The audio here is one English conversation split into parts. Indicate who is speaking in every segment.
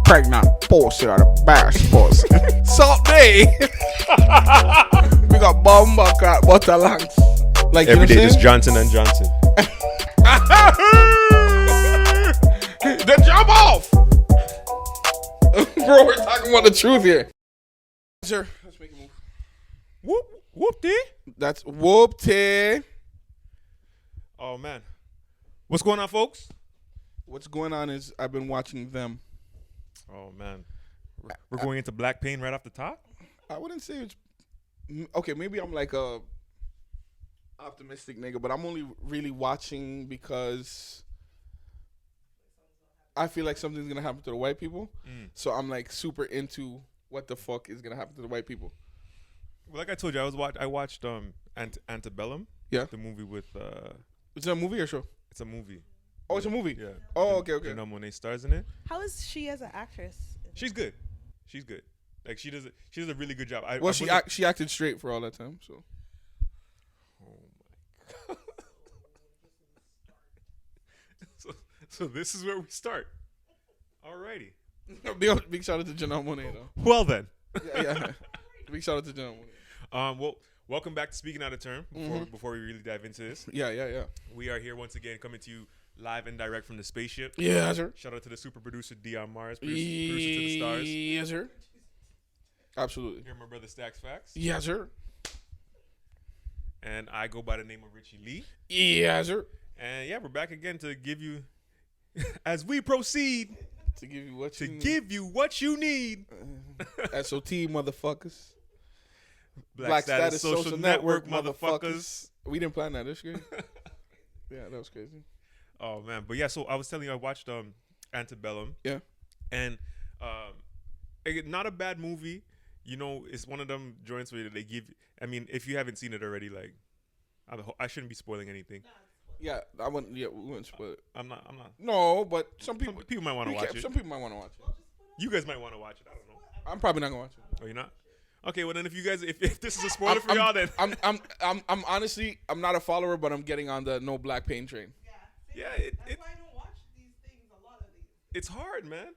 Speaker 1: pregnant pussy or the best pussy. Salt day. We got bomba cat butter lungs. Like
Speaker 2: every day, just Johnson and Johnson.
Speaker 1: Then jump off. Bro, we're talking about the truth here. Sir, let's make a move.
Speaker 2: Whoop, whoop-dee.
Speaker 1: That's whoop-tee.
Speaker 2: Oh, man. What's going on, folks?
Speaker 1: What's going on is I've been watching them.
Speaker 2: Oh, man. We're going into black pain right off the top?
Speaker 1: I wouldn't say it's... Okay, maybe I'm like a optimistic nigga, but I'm only really watching because I feel like something's going to happen to the white people. So I'm like super into what the fuck is going to happen to the white people.
Speaker 2: Well, like I told you, I watched Antebellum.
Speaker 1: Yeah.
Speaker 2: The movie with...
Speaker 1: Is it a movie or show?
Speaker 2: It's a movie.
Speaker 1: Oh, it's a movie?
Speaker 2: Yeah.
Speaker 1: Oh, okay.
Speaker 2: Janelle Monáe stars in it.
Speaker 3: How is she as an actress?
Speaker 2: She's good. Like, she does a really good job.
Speaker 1: She acted straight for all that time, so...
Speaker 2: Oh my god. so this is where we start. Alrighty.
Speaker 1: Big shout out to Janelle Monáe, though.
Speaker 2: Well then.
Speaker 1: Yeah. Big shout out to Janelle Monáe.
Speaker 2: Well, welcome back to Speaking Out of Term. Before we really dive into this.
Speaker 1: Yeah.
Speaker 2: We are here once again coming to you live and direct from the spaceship.
Speaker 1: Yeah, sir.
Speaker 2: Shout out to the super producer Deon Mars, producer to the stars.
Speaker 1: Yes, sir. Absolutely.
Speaker 2: Here, my brother Stacks Facts.
Speaker 1: Yes, sir.
Speaker 2: And I go by the name of Richie Lee.
Speaker 1: Yes, sir.
Speaker 2: And yeah, we're back again to give you, as we proceed,
Speaker 1: to give you what
Speaker 2: you need.
Speaker 1: SOT motherfuckers.
Speaker 2: Black Status Social Network motherfuckers.
Speaker 1: We didn't plan that. That's crazy. Yeah, that was crazy.
Speaker 2: Oh man, but yeah. So I was telling you, I watched Antebellum.
Speaker 1: Yeah.
Speaker 2: And not a bad movie. You know, it's one of them joints where they give. I mean, if you haven't seen it already, like, I shouldn't be spoiling anything.
Speaker 1: Yeah, I wouldn't. Yeah, we wouldn't spoil it.
Speaker 2: I'm not.
Speaker 1: No, but some people
Speaker 2: might want to watch it.
Speaker 1: Some people might want to watch it.
Speaker 2: You guys might want to watch it. I don't know.
Speaker 1: I'm probably not gonna watch it.
Speaker 2: Oh, you're not? Okay, well then, if you guys, if this is a spoiler for y'all, then
Speaker 1: I'm honestly, I'm not a follower, but I'm getting on the no black pain train.
Speaker 2: Yeah,
Speaker 3: That's why I don't watch these things. A lot of these.
Speaker 2: It's hard, man.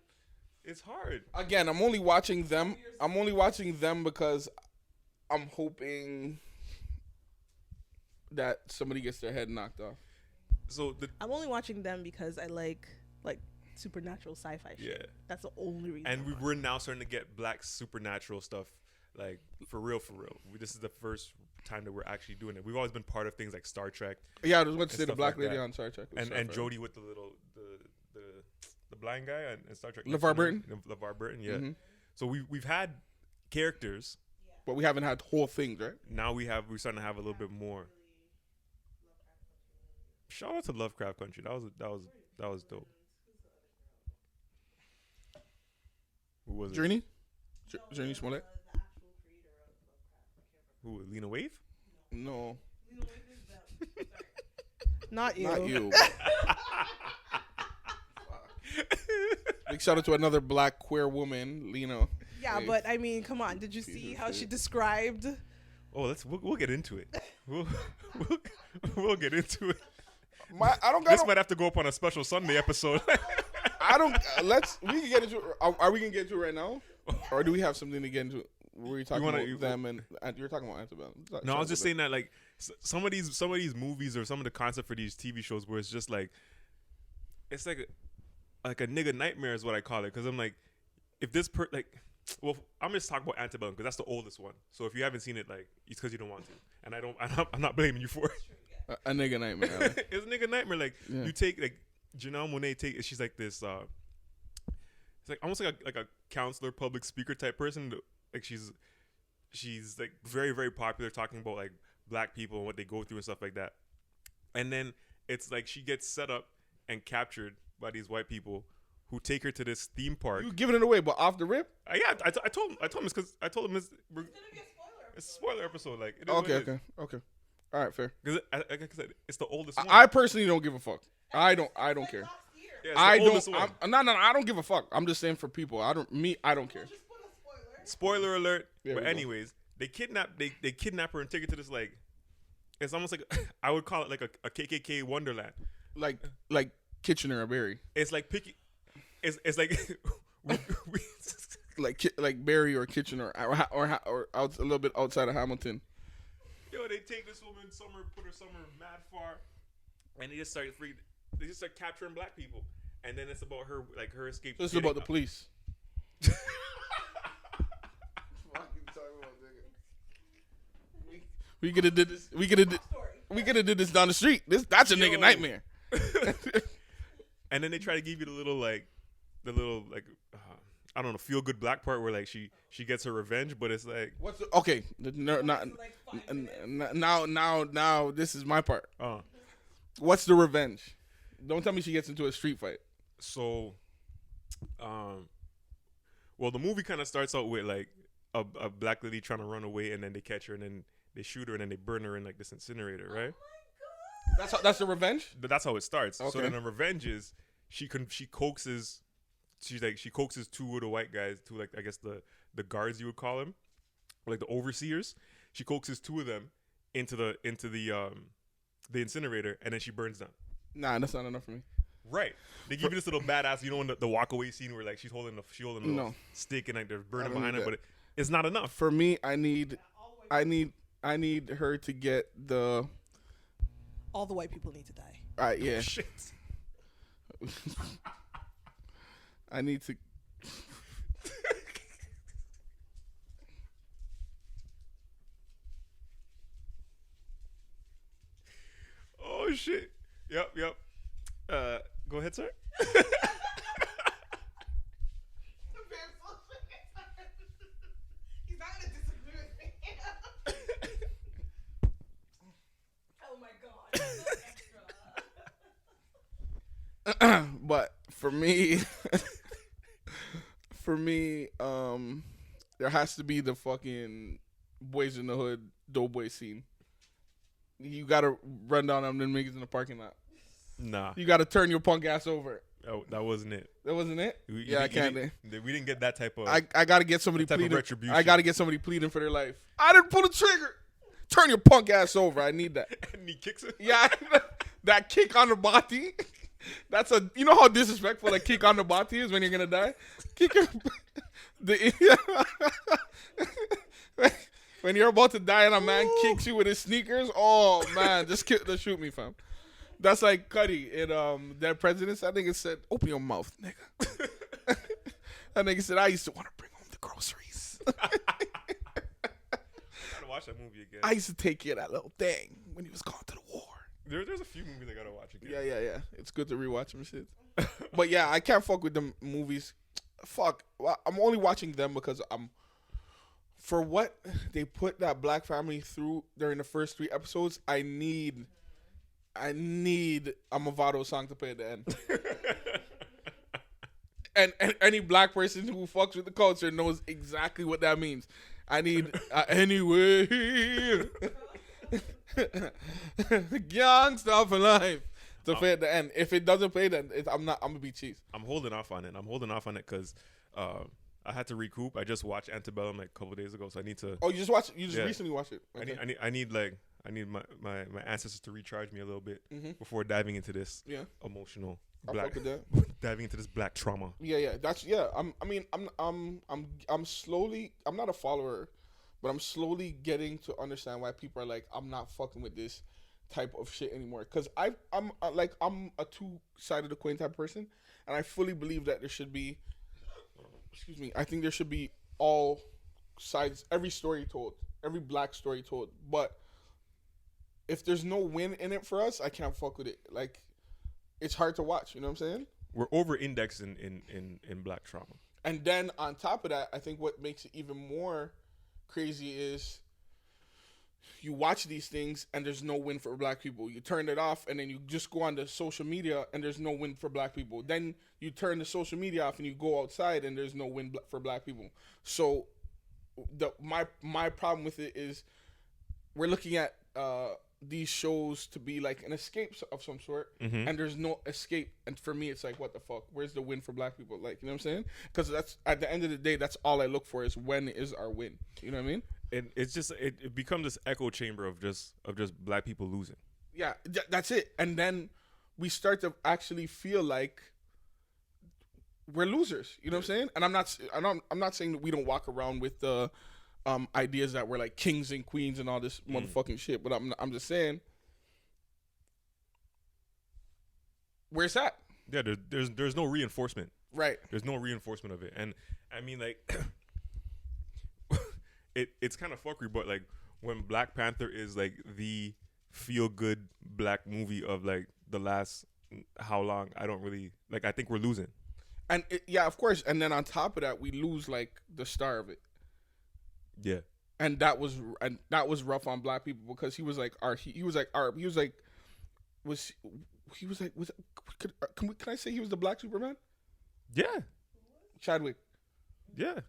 Speaker 2: It's hard.
Speaker 1: Again, I'm only watching them. I'm only watching them because I'm hoping that somebody gets their head knocked off.
Speaker 2: So
Speaker 3: I'm only watching them because I like supernatural sci-fi shit.
Speaker 2: Yeah.
Speaker 3: That's the only reason.
Speaker 2: And we're now starting to get black supernatural stuff, like for real. This is the first time that we're actually doing it. We've always been part of things like Star Trek.
Speaker 1: Yeah, I was going to say the black
Speaker 2: like
Speaker 1: lady
Speaker 2: that.
Speaker 1: on Star Trek.
Speaker 2: And Jodie with the little the blind guy in Star Trek.
Speaker 1: LeVar Burton.
Speaker 2: LeVar Burton, yeah. Mm-hmm. So we've had characters,
Speaker 1: but we haven't had whole things, right?
Speaker 2: Now we're starting to have a little bit more. Shout out to Lovecraft Country. That was dope. Who was it?
Speaker 1: Journey Smollett.
Speaker 2: Who? Leana Waithe?
Speaker 1: No.
Speaker 3: Not you.
Speaker 1: Not you. Big shout out to another black queer woman, Leana.
Speaker 3: Yeah, but I mean, come on. Did you see how she described?
Speaker 2: Oh, we'll get into it. We'll get into it. This might have to go up on a special Sunday episode.
Speaker 1: We can get into it. Are we gonna get into it right now, or do we have something to get into? Were you talking about them and you were talking about Antebellum?
Speaker 2: No, I was just saying that like some of these movies or some of the concept for these TV shows where it's just like it's like a nigga nightmare is what I call it, because I'm like, if this I'm just talking about Antebellum because that's the oldest one. So if you haven't seen it, like, it's because you don't want to, and I'm not blaming you for it.
Speaker 1: A nigga nightmare.
Speaker 2: It's a nigga nightmare. Like you take like Janelle Monáe she's like this. It's like almost like a counselor, public speaker type person. Like she's like very, very popular, talking about like black people and what they go through and stuff like that. And then it's like she gets set up and captured by these white people who take her to this theme park.
Speaker 1: You giving it away, but off the rip?
Speaker 2: Yeah, I told him because I told him it's gonna be a spoiler. It's a spoiler episode. Like
Speaker 1: okay. All right, fair.
Speaker 2: Because like I said, it's the oldest one.
Speaker 1: I personally don't give a fuck. I don't care.
Speaker 2: Yeah,
Speaker 1: I don't give a fuck. I'm just saying for people. I don't care.
Speaker 2: Spoiler alert. But anyways, they kidnap her and take her to this, like, it's almost like I would call it like a KKK Wonderland. Like
Speaker 1: Kitchener or Barry.
Speaker 2: It's like picky. It's like
Speaker 1: like Barrie or Kitchener or out a little bit outside of Hamilton.
Speaker 2: Yo, they take this woman put her somewhere mad far, and they just start capturing black people, and then it's about her escape.
Speaker 1: So it's about the police. We could have did this. We could have did this down the street. That's a nigga nightmare.
Speaker 2: And then they try to give you the little I don't know, feel good black part where like she gets her revenge, but it's like now this is my part. What's the revenge? Don't tell me she gets into a street fight. So, well, the movie kind of starts out with like a black lady trying to run away, and then they catch her, and then they shoot her, and then they burn her in like this incinerator, right?
Speaker 1: That's the revenge.
Speaker 2: But that's how it starts.
Speaker 1: Okay.
Speaker 2: So then the revenge is she coaxes two of the white guys, two like I guess the guards you would call them, like the overseers. She coaxes two of them into the incinerator, and then she burns them.
Speaker 1: Nah, that's not enough for me.
Speaker 2: Right. They give you this little badass, you know, in the walk away scene where like she's holding the stick and like they're burning behind her, but it's not enough.
Speaker 1: For me, I need her to get
Speaker 3: all the white people need to die.
Speaker 1: All right, yeah.
Speaker 2: Oh, shit.
Speaker 1: I need to.
Speaker 2: Oh shit. Yep. Go ahead, sir.
Speaker 3: He's not gonna disagree with me. Oh my god. So extra.
Speaker 1: But for me, there has to be the fucking Boys in the Hood Doughboy scene. You gotta run down on them niggas in the parking lot.
Speaker 2: Nah.
Speaker 1: You gotta turn your punk ass over.
Speaker 2: Oh, that wasn't it.
Speaker 1: That wasn't it?
Speaker 2: We didn't get that type of.
Speaker 1: I gotta get somebody pleading.
Speaker 2: Retribution.
Speaker 1: I gotta get somebody pleading for their life. I didn't pull the trigger. Turn your punk ass over. I need that.
Speaker 2: And he kicks it.
Speaker 1: Yeah, that kick on the body. That's you know how disrespectful a kick on the body is when you're gonna die. Kick your, when you're about to die and a man kicks you with his sneakers. Oh man, just shoot me, fam. That's like Cuddy in Dead Presidents. I think it said, "Open your mouth, nigga." That nigga said, "I used to want to bring home the groceries."
Speaker 2: I gotta watch that movie again.
Speaker 1: I used to take care of that little thing when he was gone to the war.
Speaker 2: There's a few movies I gotta watch again.
Speaker 1: Yeah. It's good to rewatch them shit. But yeah, I can't fuck with them movies. Fuck. I'm only watching them because for what they put that black family through during the first 3 episodes, I need a Movado song to play at the end. and any black person who fucks with the culture knows exactly what that means. I need anyway. Young stuff in life to play at the end. If it doesn't play, then I'm gonna be cheese.
Speaker 2: I'm holding off on it because I had to recoup. I just watched Antebellum like a couple of days ago, so I need to.
Speaker 1: Oh, you just watched? You just recently watched it? Okay.
Speaker 2: I need my ancestors to recharge me a little bit before diving into this emotional black diving into this black trauma. I'm slowly. I'm not a follower, but I'm slowly getting to understand why people are like, I'm not fucking with this type of shit anymore. Because I'm a two-sided coin type of person, and I fully believe that there should be. Excuse me. I think there should be all sides, every story told, every black story told. But if there's no win in it for us, I can't fuck with it. Like, it's hard to watch. You know what I'm saying? We're over-indexed in black trauma.
Speaker 1: And then on top of that, I think what makes it even more crazy is you watch these things and there's no win for black people. You turn it off and then you just go on the social media and there's no win for black people. Then you turn the social media off and you go outside and there's no win for black people. So my problem with it is we're looking at these shows to be like an escape of some sort, and there's no escape. And for me, it's like, what the fuck? Where's the win for black people? Like, you know what I'm saying? Because that's at the end of the day, that's all I look for is when is our win. You know what I mean?
Speaker 2: And it's just it becomes this echo chamber of just black people losing.
Speaker 1: Yeah, that's it. And then we start to actually feel like we're losers. You know what I'm saying? And I'm not saying that we don't walk around with the ideas that we're like kings and queens and all this motherfucking shit. But I'm just saying, where's that?
Speaker 2: Yeah, there's no reinforcement.
Speaker 1: Right.
Speaker 2: There's no reinforcement of it, and I mean like, it's kind of fuckery, but like when Black Panther is like the feel good black movie of like the last how long, I don't really like. I think we're losing.
Speaker 1: And yeah, of course. And then on top of that, we lose like the star of it. Yeah. And that was rough on black people because he was like can I say he was the black Superman?
Speaker 2: Yeah.
Speaker 1: Chadwick.
Speaker 2: Yeah.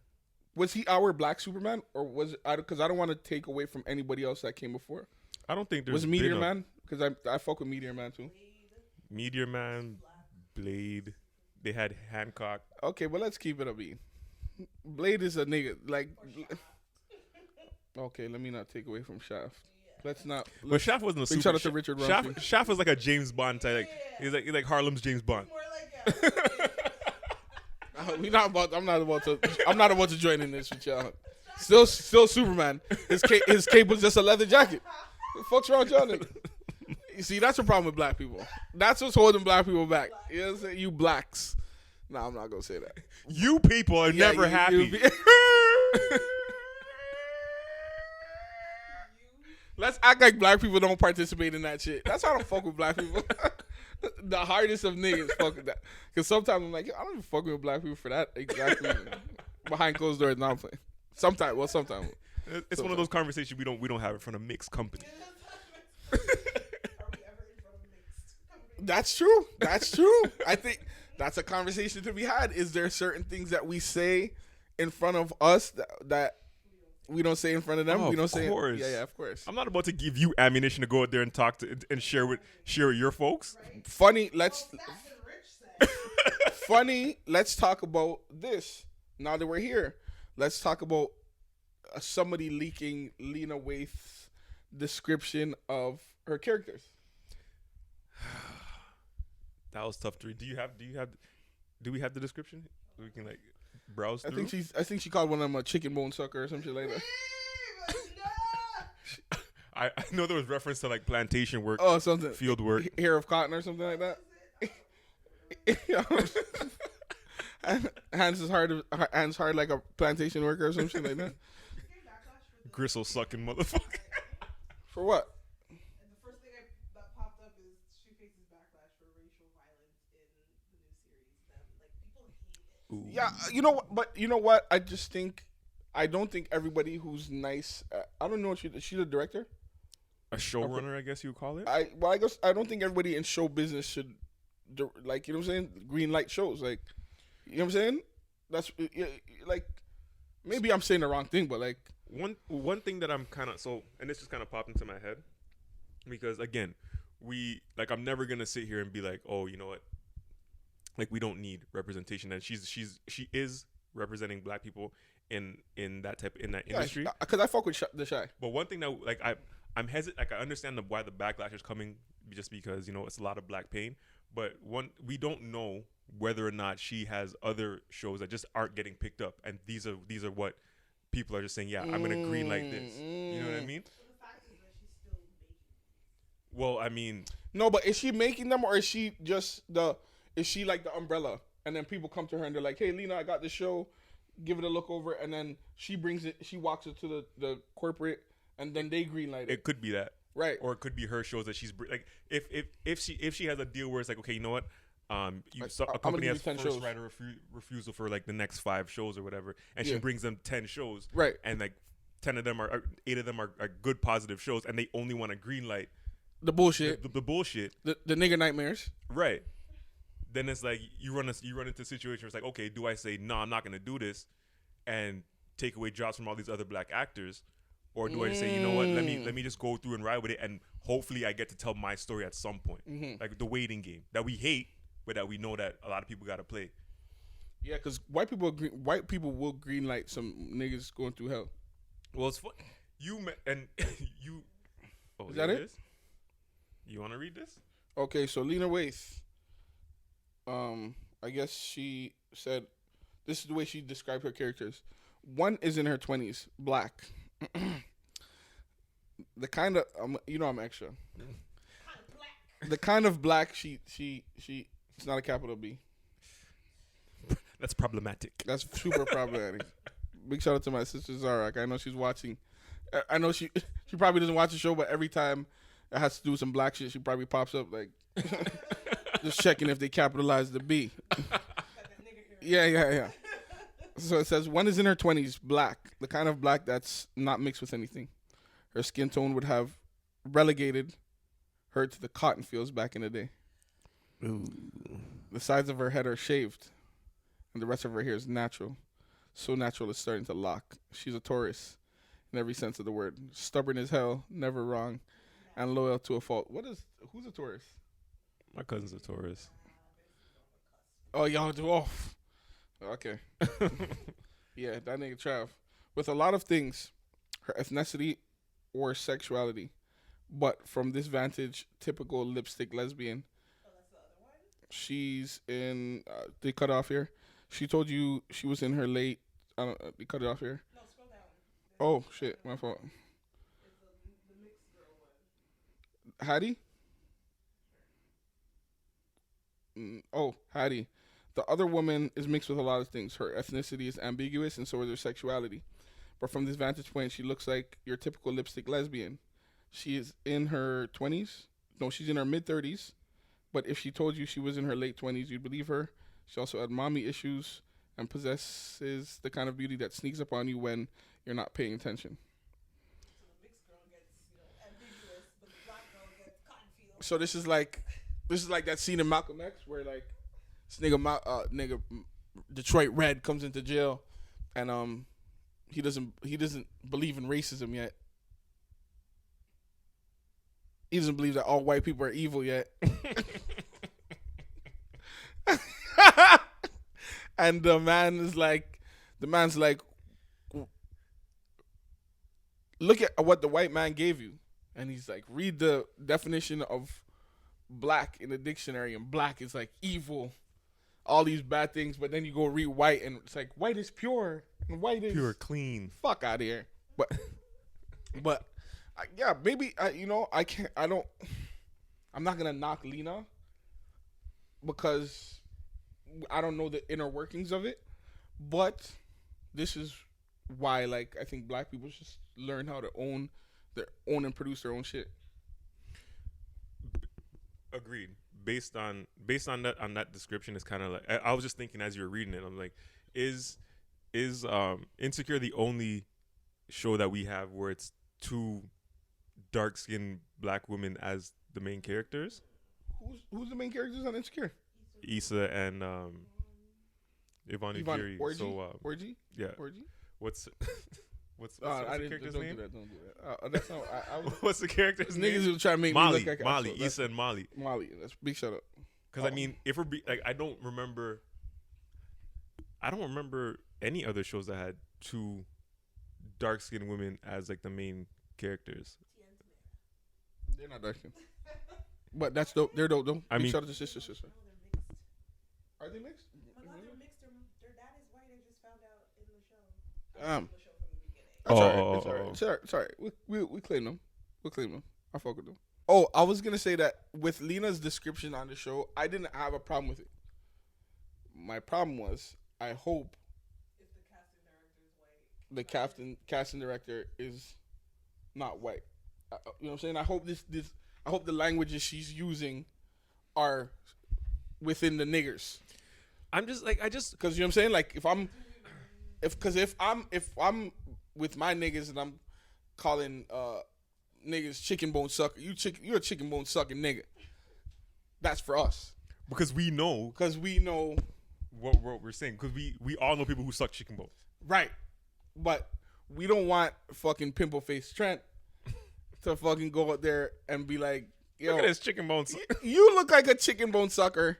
Speaker 1: Was he our black Superman, or was it? Because I don't want to take away from anybody else that came before.
Speaker 2: I don't think there's
Speaker 1: was Meteor Man, because I fuck with Meteor Man too.
Speaker 2: Meteor Man, Blade. They had Hancock.
Speaker 1: Okay, but let's keep it a beat. Blade is a nigga. Like, okay, let me not take away from Shaft. Let's not.
Speaker 2: But Shaft wasn't a super.
Speaker 1: Shout out to Richard Rumsey.
Speaker 2: Shaft was like a James Bond type. He's like Harlem's James Bond.
Speaker 1: I'm not about to join in this with y'all. Still Superman. His cape was just a leather jacket. What the fuck's wrong with y'all niggas? You see, that's the problem with black people. That's what's holding black people back. You know what I'm saying? You blacks. No, I'm not gonna say that.
Speaker 2: You people are never happy.
Speaker 1: Let's act like black people don't participate in that shit. That's how I don't fuck with black people. The hardest of niggas fuck with that. Because sometimes I'm like, I don't even fuck with black people for that exactly. Behind closed doors, not playing. Sometimes.
Speaker 2: It's one of those conversations we don't have in front of mixed company.
Speaker 1: That's true. I think that's a conversation to be had. Is there certain things that we say in front of us that we don't say in front of them?
Speaker 2: Oh,
Speaker 1: we don't
Speaker 2: of course.
Speaker 1: Yeah, of course.
Speaker 2: I'm not about to give you ammunition to go out there and talk to and share with your folks.
Speaker 1: Funny, let's talk about this. Now that we're here, let's talk about somebody leaking Leana Waithe's description of her characters.
Speaker 2: That was tough to read. Do we have the description? We can like browse through.
Speaker 1: I think she called one of them a chicken bone sucker or some shit like that.
Speaker 2: I know there was reference to like plantation work.
Speaker 1: Oh, something.
Speaker 2: Field work.
Speaker 1: Hair of cotton or something like that. Hands hard like a plantation worker or some shit like that.
Speaker 2: Gristle sucking motherfucker.
Speaker 1: For what? Yeah, you know what? But you know what? I don't think everybody who's nice. I don't know. Is she the director?
Speaker 2: A showrunner, I guess you would call it.
Speaker 1: I guess I don't think everybody in show business should, like, you know what I'm saying, green light shows. Like, you know what I'm saying? That's like, maybe I'm saying the wrong thing, but like
Speaker 2: one thing that I'm kind of and this just kind of popped into my head because again, I'm never gonna sit here and be like, oh, you know what? Like, we don't need representation, and she is representing black people in that industry.
Speaker 1: Because I fuck with the Shy.
Speaker 2: But one thing that like I'm hesitant. Like, I understand why the backlash is coming, just because it's a lot of black pain. But we don't know whether or not she has other shows that just aren't getting picked up, and these are what people are just saying. Yeah, I'm gonna greenlight this. You know what I mean? Well, I mean,
Speaker 1: no, but is she making them, or is she just Is she like the umbrella, and then people come to her and they're like, "Hey, Leana, I got this show. Give it a look over," and then she brings it. She walks it to the corporate, and then they greenlight it.
Speaker 2: It could be that,
Speaker 1: right?
Speaker 2: Or it could be her shows that she's like. If she has a deal where it's like, okay, you know what, a company has first right of refusal for like the next 5 shows or whatever, and she brings them 10 shows,
Speaker 1: right?
Speaker 2: And like 8 of them are good positive shows, and they only want to greenlight
Speaker 1: the bullshit,
Speaker 2: the bullshit,
Speaker 1: the nigga nightmares,
Speaker 2: right? Then it's like you run into a situation where it's like, okay, do I say no, I'm not gonna do this, and take away jobs from all these other black actors, or do I say, you know what, let me just go through and ride with it, and hopefully I get to tell my story at some point, like the waiting game that we hate, but that we know that a lot of people gotta play.
Speaker 1: Yeah, because white people will greenlight some niggas going through hell.
Speaker 2: Well, it's fun. You. Oh,
Speaker 1: is that it?
Speaker 2: You want to read this?
Speaker 1: Okay, so Leana Waithe. I guess she said, this is the way she described her characters. One is in her 20s, black. The kind of, I'm extra. The kind of black she it's not a capital B.
Speaker 2: That's problematic.
Speaker 1: That's super problematic. Big shout out to my sister Zarak. I know she's watching. I know she probably doesn't watch the show, but every time it has to do with some black shit, she probably pops up like just checking if they capitalize the B. Yeah. So it says one is in her 20s, black, the kind of black that's not mixed with anything. Her skin tone would have relegated her to the cotton fields back in the day.
Speaker 2: Ooh.
Speaker 1: The sides of her head are shaved, and the rest of her hair is natural. So natural it's starting to lock. She's a Taurus in every sense of the word. Stubborn as hell, never wrong, and loyal to a fault. Who's a Taurus?
Speaker 2: My cousin's a Taurus.
Speaker 1: Oh, y'all do off. Okay. Yeah, that nigga Trav. With a lot of things, her ethnicity or sexuality, but from this vantage, typical lipstick lesbian.
Speaker 3: Oh, that's the other one?
Speaker 1: She's in, they cut off here. She told you she was in her late, they cut it off here.
Speaker 3: No, scroll down.
Speaker 1: Oh, shit, my fault.
Speaker 3: It's the mixed girl one.
Speaker 1: Hattie? Oh, Hattie. The other woman is mixed with a lot of things. Her ethnicity is ambiguous, and so is her sexuality. But from this vantage point, she looks like your typical lipstick lesbian. She is in her 20s. No, she's in her mid-30s. But if she told you she was in her late 20s, you'd believe her. She also had mommy issues and possesses the kind of beauty that sneaks up on you when you're not paying attention.
Speaker 3: So the mixed girl gets, ambiguous, but the black girl gets cotton field.
Speaker 1: So this is like that scene in Malcolm X where like this nigga Detroit Red comes into jail and he doesn't believe in racism yet. He doesn't believe that all white people are evil yet. And the man's like, look at what the white man gave you. And he's like, read the definition of black in the dictionary, and black is like evil, all these bad things. But then you go read white, and it's like white is pure, and white is
Speaker 2: pure, clean.
Speaker 1: Fuck out of here. But yeah, maybe I'm not gonna knock Leana because I don't know the inner workings of it. But this is why, like, I think black people should learn how to own and produce their own shit.
Speaker 2: Agreed. Based on that description, is kind of like I was just thinking as you were reading it. I'm like, is Insecure the only show that we have where it's two dark-skinned black women as the main characters?
Speaker 1: Who's the main characters on Insecure?
Speaker 2: Issa and Yvonne Ujiri.
Speaker 1: Orji?
Speaker 2: So
Speaker 1: Orji?
Speaker 2: Yeah.
Speaker 1: Orji?
Speaker 2: What's the character's
Speaker 1: don't
Speaker 2: name?
Speaker 1: Do that. That's not.
Speaker 2: What's the character's name?
Speaker 1: Niggas who try to make
Speaker 2: Molly.
Speaker 1: me look like
Speaker 2: Molly. Issa and Molly.
Speaker 1: Molly. That's big shout out.
Speaker 2: Because I mean, if we're I don't remember any other shows that had two dark-skinned women as like the main characters.
Speaker 1: They're not dark-skinned. But that's dope. They're dope though.
Speaker 2: I mean,
Speaker 1: shout out to sister. Are they mixed?
Speaker 3: A lot of them mixed. Their dad is white. I just found out in the show. It's all right. We claim them. I fuck with them. Oh, I was gonna say that with Lena's description on the show, I didn't have a problem with it. My problem was, I hope if the casting director is white,
Speaker 1: the casting director is not white. You know what I'm saying? I hope the languages she's using are within the niggers.
Speaker 2: Because
Speaker 1: you know what I'm saying? Like if I'm with my niggas and I'm calling niggas chicken bone sucker, you're a chicken bone sucking nigga. That's for us.
Speaker 2: Because we know
Speaker 1: what
Speaker 2: we're saying. Because we all know people who suck chicken bones.
Speaker 1: Right. But we don't want fucking pimple face Trent to fucking go out there and be like, yo,
Speaker 2: look at this chicken bone sucker.
Speaker 1: You look like a chicken bone sucker.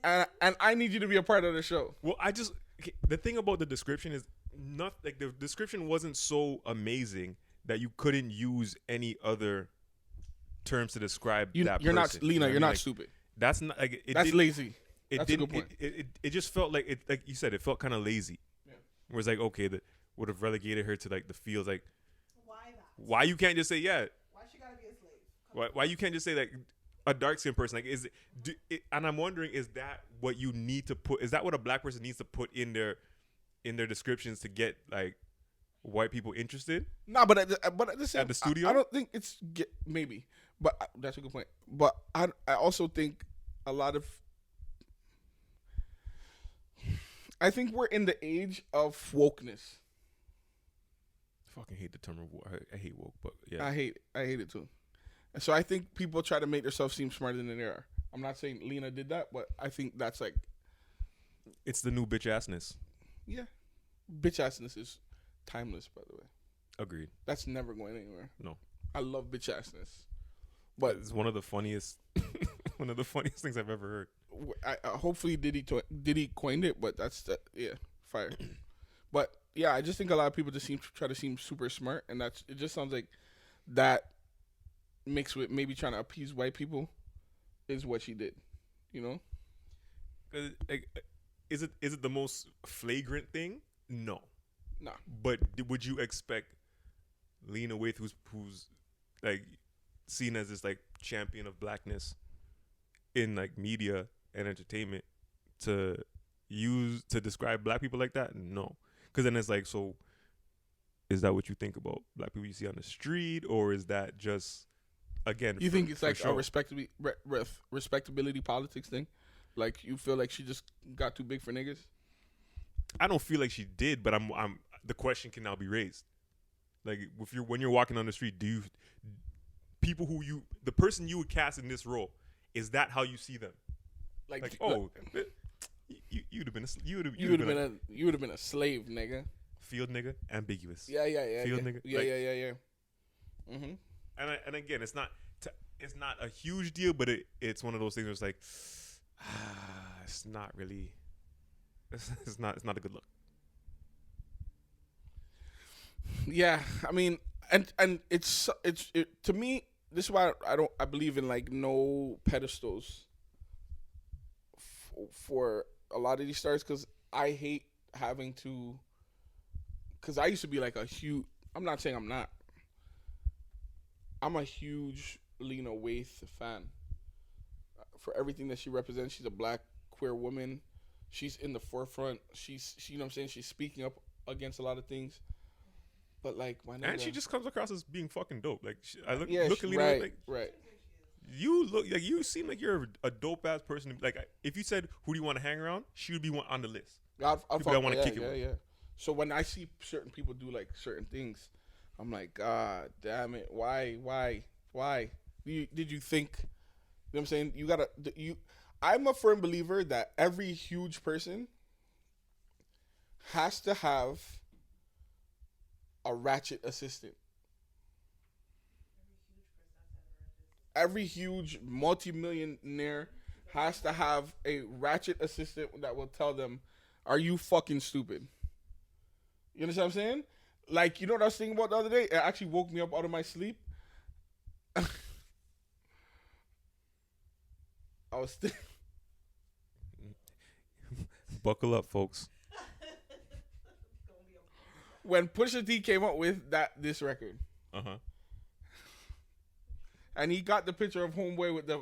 Speaker 1: And I need you to be a part of the show.
Speaker 2: Well, the thing about the description is not like the description wasn't so amazing that you couldn't use any other terms to describe that person.
Speaker 1: Not Leana. You're not
Speaker 2: like,
Speaker 1: stupid.
Speaker 2: That's not like
Speaker 1: that's lazy.
Speaker 3: That's a good point.
Speaker 2: It just felt like it, like you said, it felt kind of lazy.
Speaker 3: Yeah.
Speaker 2: Where it's like, okay, that would have relegated her to like the fields. Like,
Speaker 4: Why that?
Speaker 2: why you can't just say yeah?
Speaker 4: Why she gotta be a slave?
Speaker 2: Why you can't just say like a dark skinned person? Like, and I'm wondering, is that what you need to put? Is that what a black person needs to put in their descriptions to get like white people interested?
Speaker 3: Nah, but at the same,
Speaker 2: At the studio?
Speaker 3: I don't think it's maybe, but that's a good point. But I also think a lot of, I think we're in the age of wokeness.
Speaker 2: I fucking hate the term I hate woke, but yeah,
Speaker 3: I hate it too. And so I think people try to make themselves seem smarter than they are. I'm not saying Leana did that, but I think that's like,
Speaker 2: it's the new bitch assness.
Speaker 3: yeah, bitch assness is timeless, by the way.
Speaker 2: Agreed.
Speaker 3: That's never going anywhere.
Speaker 2: No,
Speaker 3: I love bitch assness, but
Speaker 2: it's one of the funniest things I've ever heard.
Speaker 3: Hopefully Diddy coined it, but yeah, fire. But yeah, I just think a lot of people just try to seem super smart, and it just sounds like that mixed with maybe trying to appease white people is what she did, you know?
Speaker 2: Like, is it the most flagrant thing? No.
Speaker 3: Nah.
Speaker 2: But would you expect Leana Waithe, who's like seen as this like champion of blackness in like media and entertainment, to describe black people like that? No. Because then it's like, so is that what you think about black people you see on the street, or is that just, again,
Speaker 3: you think it's like
Speaker 2: show?
Speaker 3: a respectability politics thing? Like, you feel like she just got too big for niggas?
Speaker 2: I don't feel like she did, but I'm the question can now be raised. Like, when you're walking on the street, the person you would cast in this role, is that how you see them? Like, you'd have been
Speaker 3: a slave, nigga.
Speaker 2: Field nigga, ambiguous.
Speaker 3: Yeah.
Speaker 2: Field nigga.
Speaker 3: Yeah. Mm-hmm.
Speaker 2: And again, it's not a huge deal, but it's one of those things where it's like, it's not really, it's not a good look.
Speaker 3: Yeah, I mean, and it's to me, this is why I believe in like no pedestals for a lot of these stars, because I hate having to, because I used to be like a huge, I'm not saying I'm not, I'm a huge Leana Waithe fan for everything that she represents. She's a black queer woman. She's in the forefront. She's you know what I'm saying, she's speaking up against a lot of things. But like,
Speaker 2: and she just comes across as being fucking dope. Like, look at Leana,
Speaker 3: right,
Speaker 2: like,
Speaker 3: right.
Speaker 2: You look like, you seem like you're a dope ass person. Like, if you said who do you want to hang around, she would be on the list.
Speaker 3: I
Speaker 2: want to kick it with.
Speaker 3: Yeah. So when I see certain people do like certain things, I'm like, God damn it, why? Did you think? You know what I'm saying? I'm a firm believer that every huge person has to have a ratchet assistant. Every huge multi-millionaire has to have a ratchet assistant that will tell them, "Are you fucking stupid?" You understand what I'm saying? Like, you know what I was thinking about the other day? It actually woke me up out of my sleep.
Speaker 2: Buckle up, folks.
Speaker 3: When Pusha T came up with this record, and he got the picture of Homeboy with the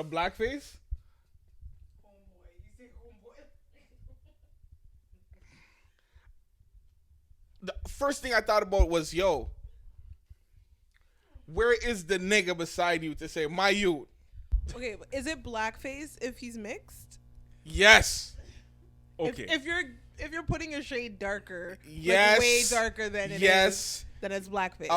Speaker 3: blackface.
Speaker 4: Homeboy, you say homeboy.
Speaker 3: The first thing I thought about was, yo, where is the nigga beside you to say, my youth?
Speaker 4: Okay, but is it blackface if he's mixed?
Speaker 3: Yes.
Speaker 2: Okay.
Speaker 4: If you're putting your shade darker,
Speaker 3: yes,
Speaker 4: like way darker than it is, then it's blackface.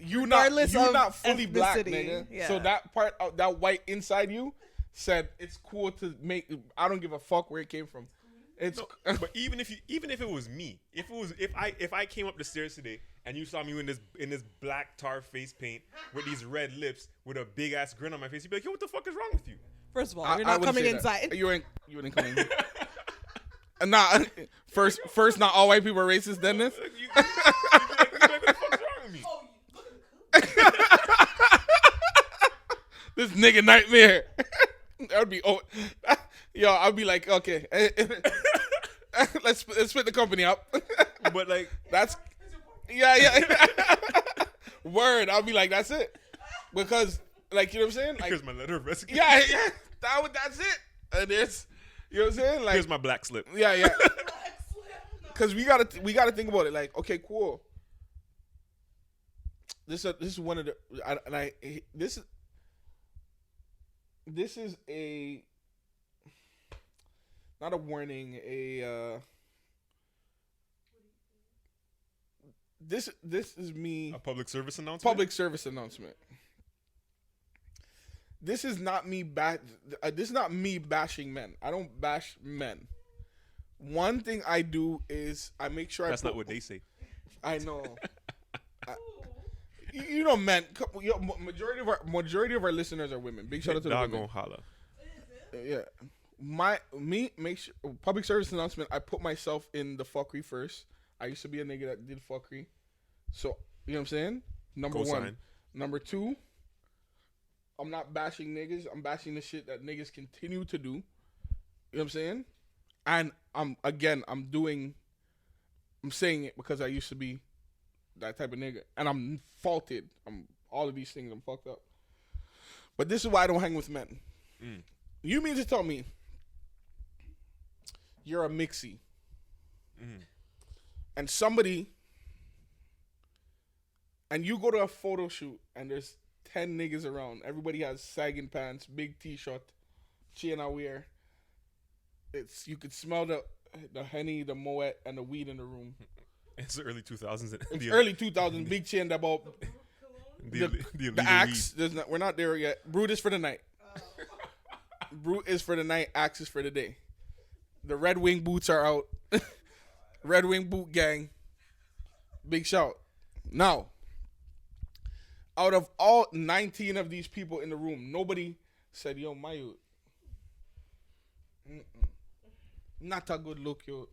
Speaker 3: You're
Speaker 4: Regardless of
Speaker 3: not fully black,
Speaker 4: ethnicity.
Speaker 3: nigga.
Speaker 4: Yeah.
Speaker 3: So that part, that white inside you, said it's cool to make. I don't give a fuck where it came from. It's
Speaker 2: no, but even if it was me, if I came up the stairs today and you saw me in this black tar face paint with these red lips with a big ass grin on my face, you'd be like, yo, what the fuck is wrong with you?
Speaker 4: First of all, you're not coming inside.
Speaker 3: You ain't coming in. Nah, first, not all white people are racist. Then this.
Speaker 2: You be like, what the fuck's wrong with me?
Speaker 4: Oh, look at the
Speaker 3: This nigga nightmare. That would be
Speaker 1: Yo, I'll be like, okay, let's split the company up.
Speaker 2: But like
Speaker 1: That's yeah. Word. I'll be like, that's it, because like, you know what I'm saying? Like,
Speaker 2: here's my letter of resignation.
Speaker 1: yeah. That's it. And it's, you know what I'm saying? Like,
Speaker 2: Here's my black slip.
Speaker 1: yeah. Because we gotta think about it. Like, okay, cool. This is one of the this is a, not a warning, this is me,
Speaker 2: A public service announcement.
Speaker 1: public service announcement. This is not me this is not me bashing men. I don't bash men. One thing I do is I make sure
Speaker 2: That's not what they say.
Speaker 1: I know. You know, men. Majority of our listeners are women. Big shout out to the women.
Speaker 2: Doggone holla.
Speaker 1: Yeah. Make sure, public service announcement. I put myself in the fuckery first. I used to be a nigga that did fuckery. So, you know what I'm saying? Number
Speaker 2: Cosign.
Speaker 1: one. Number two, I'm not bashing niggas. I'm bashing the shit that niggas continue to do. You know what I'm saying? And I'm saying it because I used to be that type of nigga. And I'm faulted. All of these things, I'm fucked up. But this is why I don't hang with men. You mean to tell me you're a mixie and you go to a photo shoot and there's 10 niggas around. Everybody has sagging pants, big t-shirt, chain I wear. You could smell the Henny, the Moet, and the weed in the room.
Speaker 2: It's the early 2000s.
Speaker 1: It's early 2000s, big chain about the axe. We're not there yet. Brute is for the night. Brute is for the night. Axe is for the day. The Red Wing boots are out. Red Wing boot gang. Big shout. Now, out of all 19 of these people in the room, nobody said, yo, Mayu, not a good look, yo. You know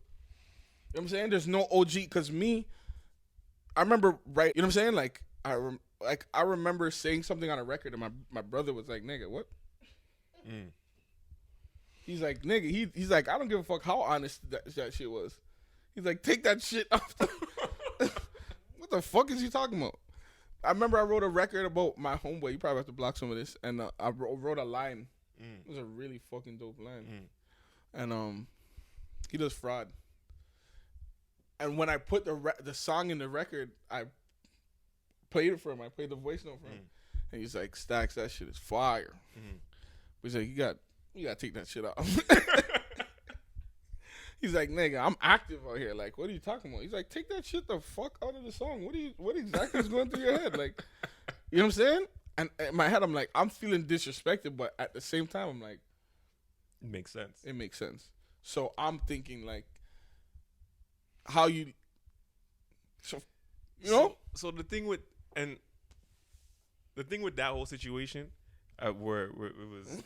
Speaker 1: what I'm saying? There's no OG, because I remember, right, you know what I'm saying? Like, I remember saying something on a record, and my brother was like, nigga, what? He's like, nigga, he's like, I don't give a fuck how honest that shit was. He's like, take that shit off. What the fuck is he talking about? I remember I wrote a record about my homeboy. You probably have to block some of this. And I wrote a line. It was a really fucking dope line. And he does fraud. And when I put the song in the record, I played it for him. I played the voice note for him. And he's like, Stacks, that shit is fire. He's like, you got to take that shit off. He's like, nigga, I'm active out here. Like, what are you talking about? He's like, take that shit the fuck out of the song. What exactly is going through your head? Like, you know what I'm saying? And in my head, I'm like, I'm feeling disrespected, but at the same time, I'm like,
Speaker 2: it makes sense.
Speaker 1: It makes sense. So I'm thinking, like, how you, so, you know?
Speaker 2: So the thing with that whole situation, where it was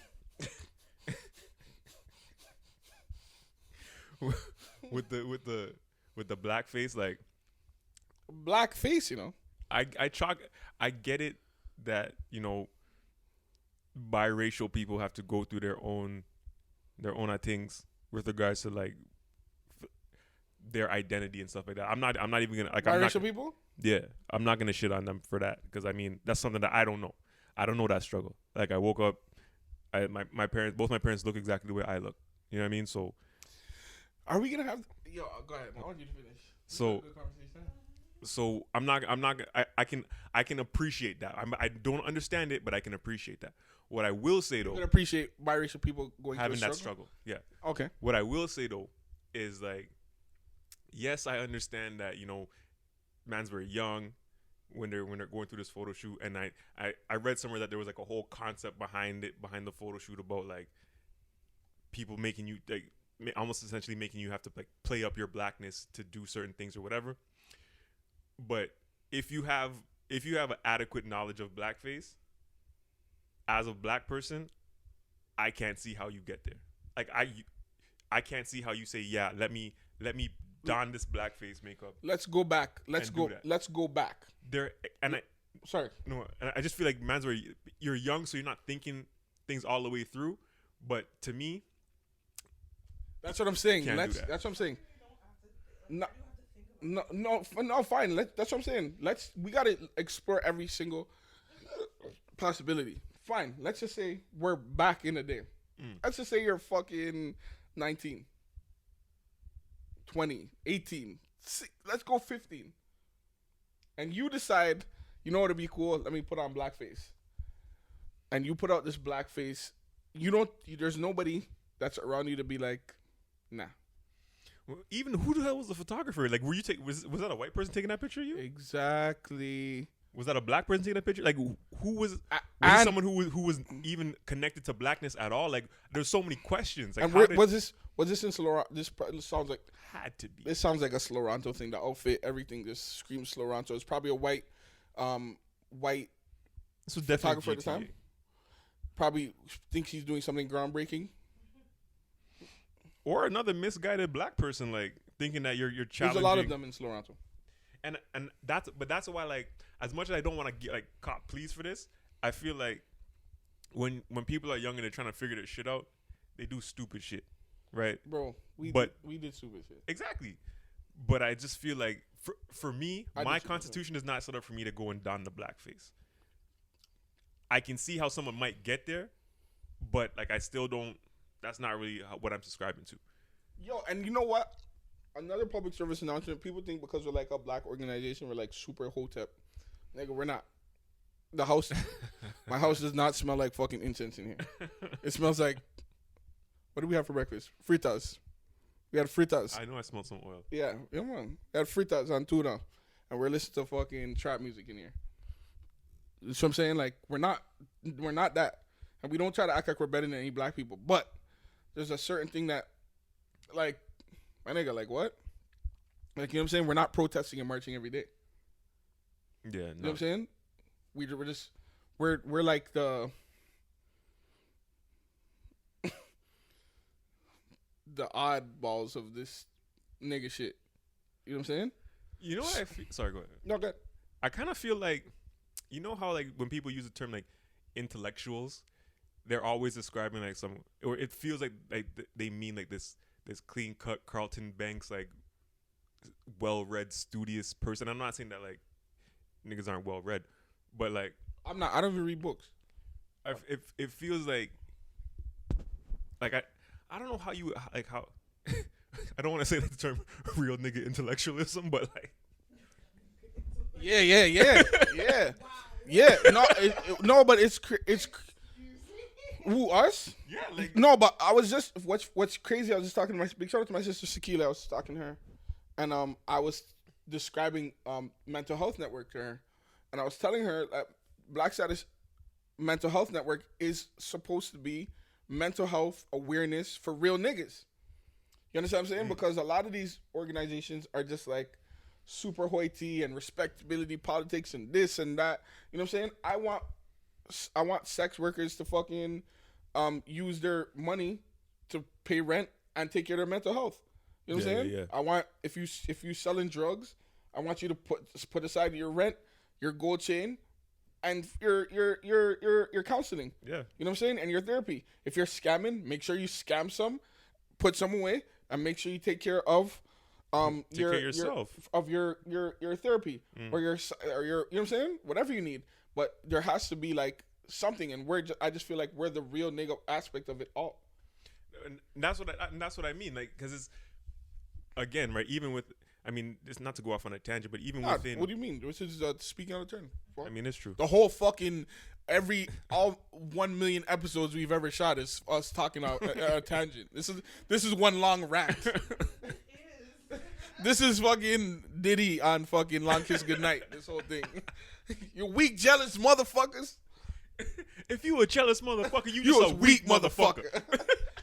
Speaker 2: with the blackface, like
Speaker 1: blackface, you know.
Speaker 2: I get it that, you know, biracial people have to go through their own things with regards to like their identity and stuff like that. I'm not even gonna like
Speaker 1: biracial people.
Speaker 2: Yeah, I'm not gonna shit on them for that, because I mean that's something that I don't know. I don't know that struggle. Like, I woke up, both my parents look exactly the way I look. You know what I mean? So,
Speaker 1: are we gonna have? Yo, go ahead. I want you to finish.
Speaker 2: So I'm not. I can appreciate that. I don't understand it, but I can appreciate that. What I will say though,
Speaker 1: you can appreciate biracial people
Speaker 2: having that struggle. Yeah.
Speaker 1: Okay.
Speaker 2: What I will say though is, like, yes, I understand that, you know, man's very young when they're going through this photo shoot, and I read somewhere that there was like a whole concept behind the photo shoot about like people making you like almost essentially making you have to like play up your blackness to do certain things or whatever. But if you have an adequate knowledge of blackface as a black person, I can't see how you get there. Like, I can't see how you say, yeah, let me don this blackface makeup.
Speaker 1: Let's go back. Let's go back.
Speaker 2: I just feel like, man's where you're young, so you're not thinking things all the way through. But to me,
Speaker 3: That's what I'm saying.
Speaker 2: Can't do that.
Speaker 3: That's what I'm saying. No, fine. That's what I'm saying. We gotta explore every single possibility. Fine. Let's just say we're back in the day. Let's just say you're fucking 19, 20, 18. Let's go 15. And you decide, you know what would be cool? Let me put on blackface. And you put out this blackface. There's nobody that's around you to be like, nah.
Speaker 2: Well, even who the hell was the photographer? Like, was that a white person taking that picture of you?
Speaker 3: Exactly.
Speaker 2: Was that a black person taking that picture? Like, who was it someone who was even connected to blackness at all? Like, there's so many questions. Like,
Speaker 3: and was this in Sloranto? This sounds like
Speaker 2: had to be.
Speaker 3: This sounds like a Sloranto thing. The outfit, everything just screams Sloranto. It's probably a white
Speaker 2: This was
Speaker 3: photographer
Speaker 2: definitely
Speaker 3: at the time. Probably thinks he's doing something groundbreaking.
Speaker 2: Or another misguided black person, like thinking that you're challenging.
Speaker 3: There's a lot of them in Sloranto.
Speaker 2: And that's why, like, as much as I don't want to get like cop pleas for this, I feel like when people are young and they're trying to figure their shit out, they do stupid shit, right?
Speaker 3: Bro, we did stupid shit.
Speaker 2: Exactly. But I just feel like for me, my constitution is not set up for me to go and don the blackface. I can see how someone might get there, but like I still don't. That's not really what I'm subscribing to.
Speaker 3: Yo, and you know what? Another public service announcement. People think because we're like a black organization, we're like super hotep. Nigga, we're not. My house does not smell like fucking incense in here. It smells like, what do we have for breakfast? Fritas. We had fritas.
Speaker 2: I know I smelled some oil.
Speaker 3: Yeah, man. We had fritas on tuna. And we're listening to fucking trap music in here. That's what I'm saying. Like, we're not that. And we don't try to act like we're better than any black people. But there's a certain thing that, like, my nigga, like, what? Like, you know what I'm saying? We're not protesting and marching every day.
Speaker 2: Yeah, no.
Speaker 3: You know what I'm saying? We're like the oddballs of this nigga shit. You know what I'm saying?
Speaker 2: You know what I feel? Sorry, go ahead.
Speaker 3: No, good.
Speaker 2: I kind of feel like, you know how like when people use the term like intellectuals, they're always describing like or it feels like they mean like this clean cut Carlton Banks like well-read studious person. I'm not saying that like niggas aren't well-read, but like
Speaker 3: I don't even read books.
Speaker 2: It feels like I don't know how you like how I don't want to say the term real nigga intellectualism, but like
Speaker 3: yeah. No, but it's who, us?
Speaker 2: Yeah, like
Speaker 3: no, but I was just what's crazy. I was just talking to big shout out to my sister Sakila. I was talking to her, and I was describing mental health network to her, and I was telling her that Black Status Mental Health Network is supposed to be mental health awareness for real niggas. You understand what I'm saying? Because a lot of these organizations are just like super hoity and respectability politics and this and that. You know what I'm saying? I want sex workers to fucking use their money to pay rent and take care of their mental health. You know what I'm saying?
Speaker 2: Yeah.
Speaker 3: I want if you selling drugs, I want you to put aside your rent, your gold chain, and your counseling.
Speaker 2: Yeah.
Speaker 3: You know what I'm saying? And your therapy. If you're scamming, make sure you scam some, put some away, and make sure you take care of
Speaker 2: yourself.
Speaker 3: Your therapy or your you know what I'm saying? Whatever you need. But there has to be like something, and I just feel like we're the real nigga aspect of it all.
Speaker 2: And that's what I mean, like, because it's again, right? Even with, I mean, it's not to go off on a tangent, but even within.
Speaker 3: What do you mean? This is speaking out of turn.
Speaker 2: I mean, it's true.
Speaker 3: The whole fucking all 1 million episodes we've ever shot is us talking out a tangent. This is one long rant. This is fucking Diddy on fucking Long Kiss Goodnight. This whole thing. You weak, jealous motherfuckers.
Speaker 2: If you a jealous motherfucker, you
Speaker 3: You
Speaker 2: just a weak motherfucker.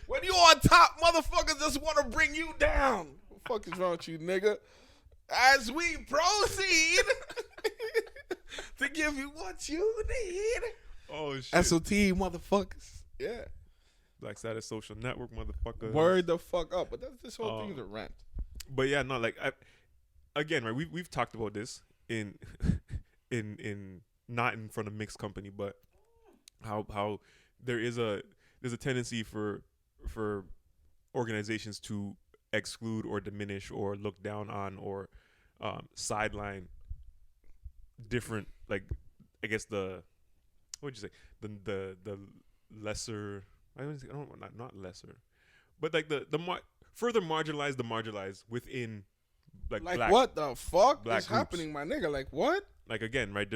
Speaker 3: When you on top, motherfuckers just want to bring you down. What the fuck is wrong with you, nigga? As we proceed to give you what you need.
Speaker 2: Oh shit.
Speaker 3: SOT motherfuckers. Yeah.
Speaker 2: Black Status Social Network, motherfucker.
Speaker 3: Word the fuck up. But this whole thing is a rant.
Speaker 2: But yeah, no, like again, right? We've talked about this in not in front of mixed company, but how there's a tendency for organizations to exclude or diminish or look down on or sideline different, like, I guess what would you say, the lesser, I don't not lesser, but like the further marginalized the marginalized within like black,
Speaker 3: what the fuck
Speaker 2: black
Speaker 3: is
Speaker 2: groups.
Speaker 3: happening, my nigga? Like what?
Speaker 2: Like again, right?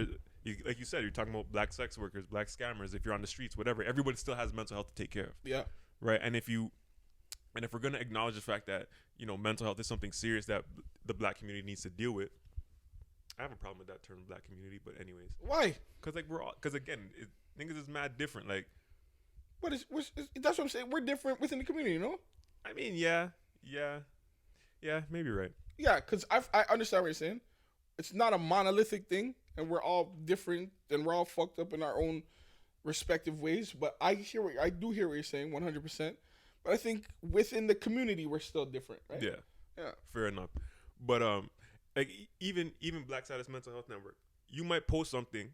Speaker 2: Like you said, you're talking about black sex workers, black scammers. If you're on the streets, whatever, everybody still has mental health to take care of.
Speaker 3: Yeah.
Speaker 2: Right. And if we're gonna acknowledge the fact that, you know, mental health is something serious that the black community needs to deal with, I have a problem with that term, black community. But anyways,
Speaker 3: Why?
Speaker 2: Because again, niggas is mad different. Like,
Speaker 3: That's what I'm saying. We're different within the community, you know?
Speaker 2: I mean, yeah, maybe you're right.
Speaker 3: Yeah, because I understand what you're saying. It's not a monolithic thing, and we're all different, and we're all fucked up in our own respective ways. But I do hear what you're saying, 100%. But I think within the community, we're still different, right?
Speaker 2: Yeah, fair enough. But like even Black Status Mental Health Network, you might post something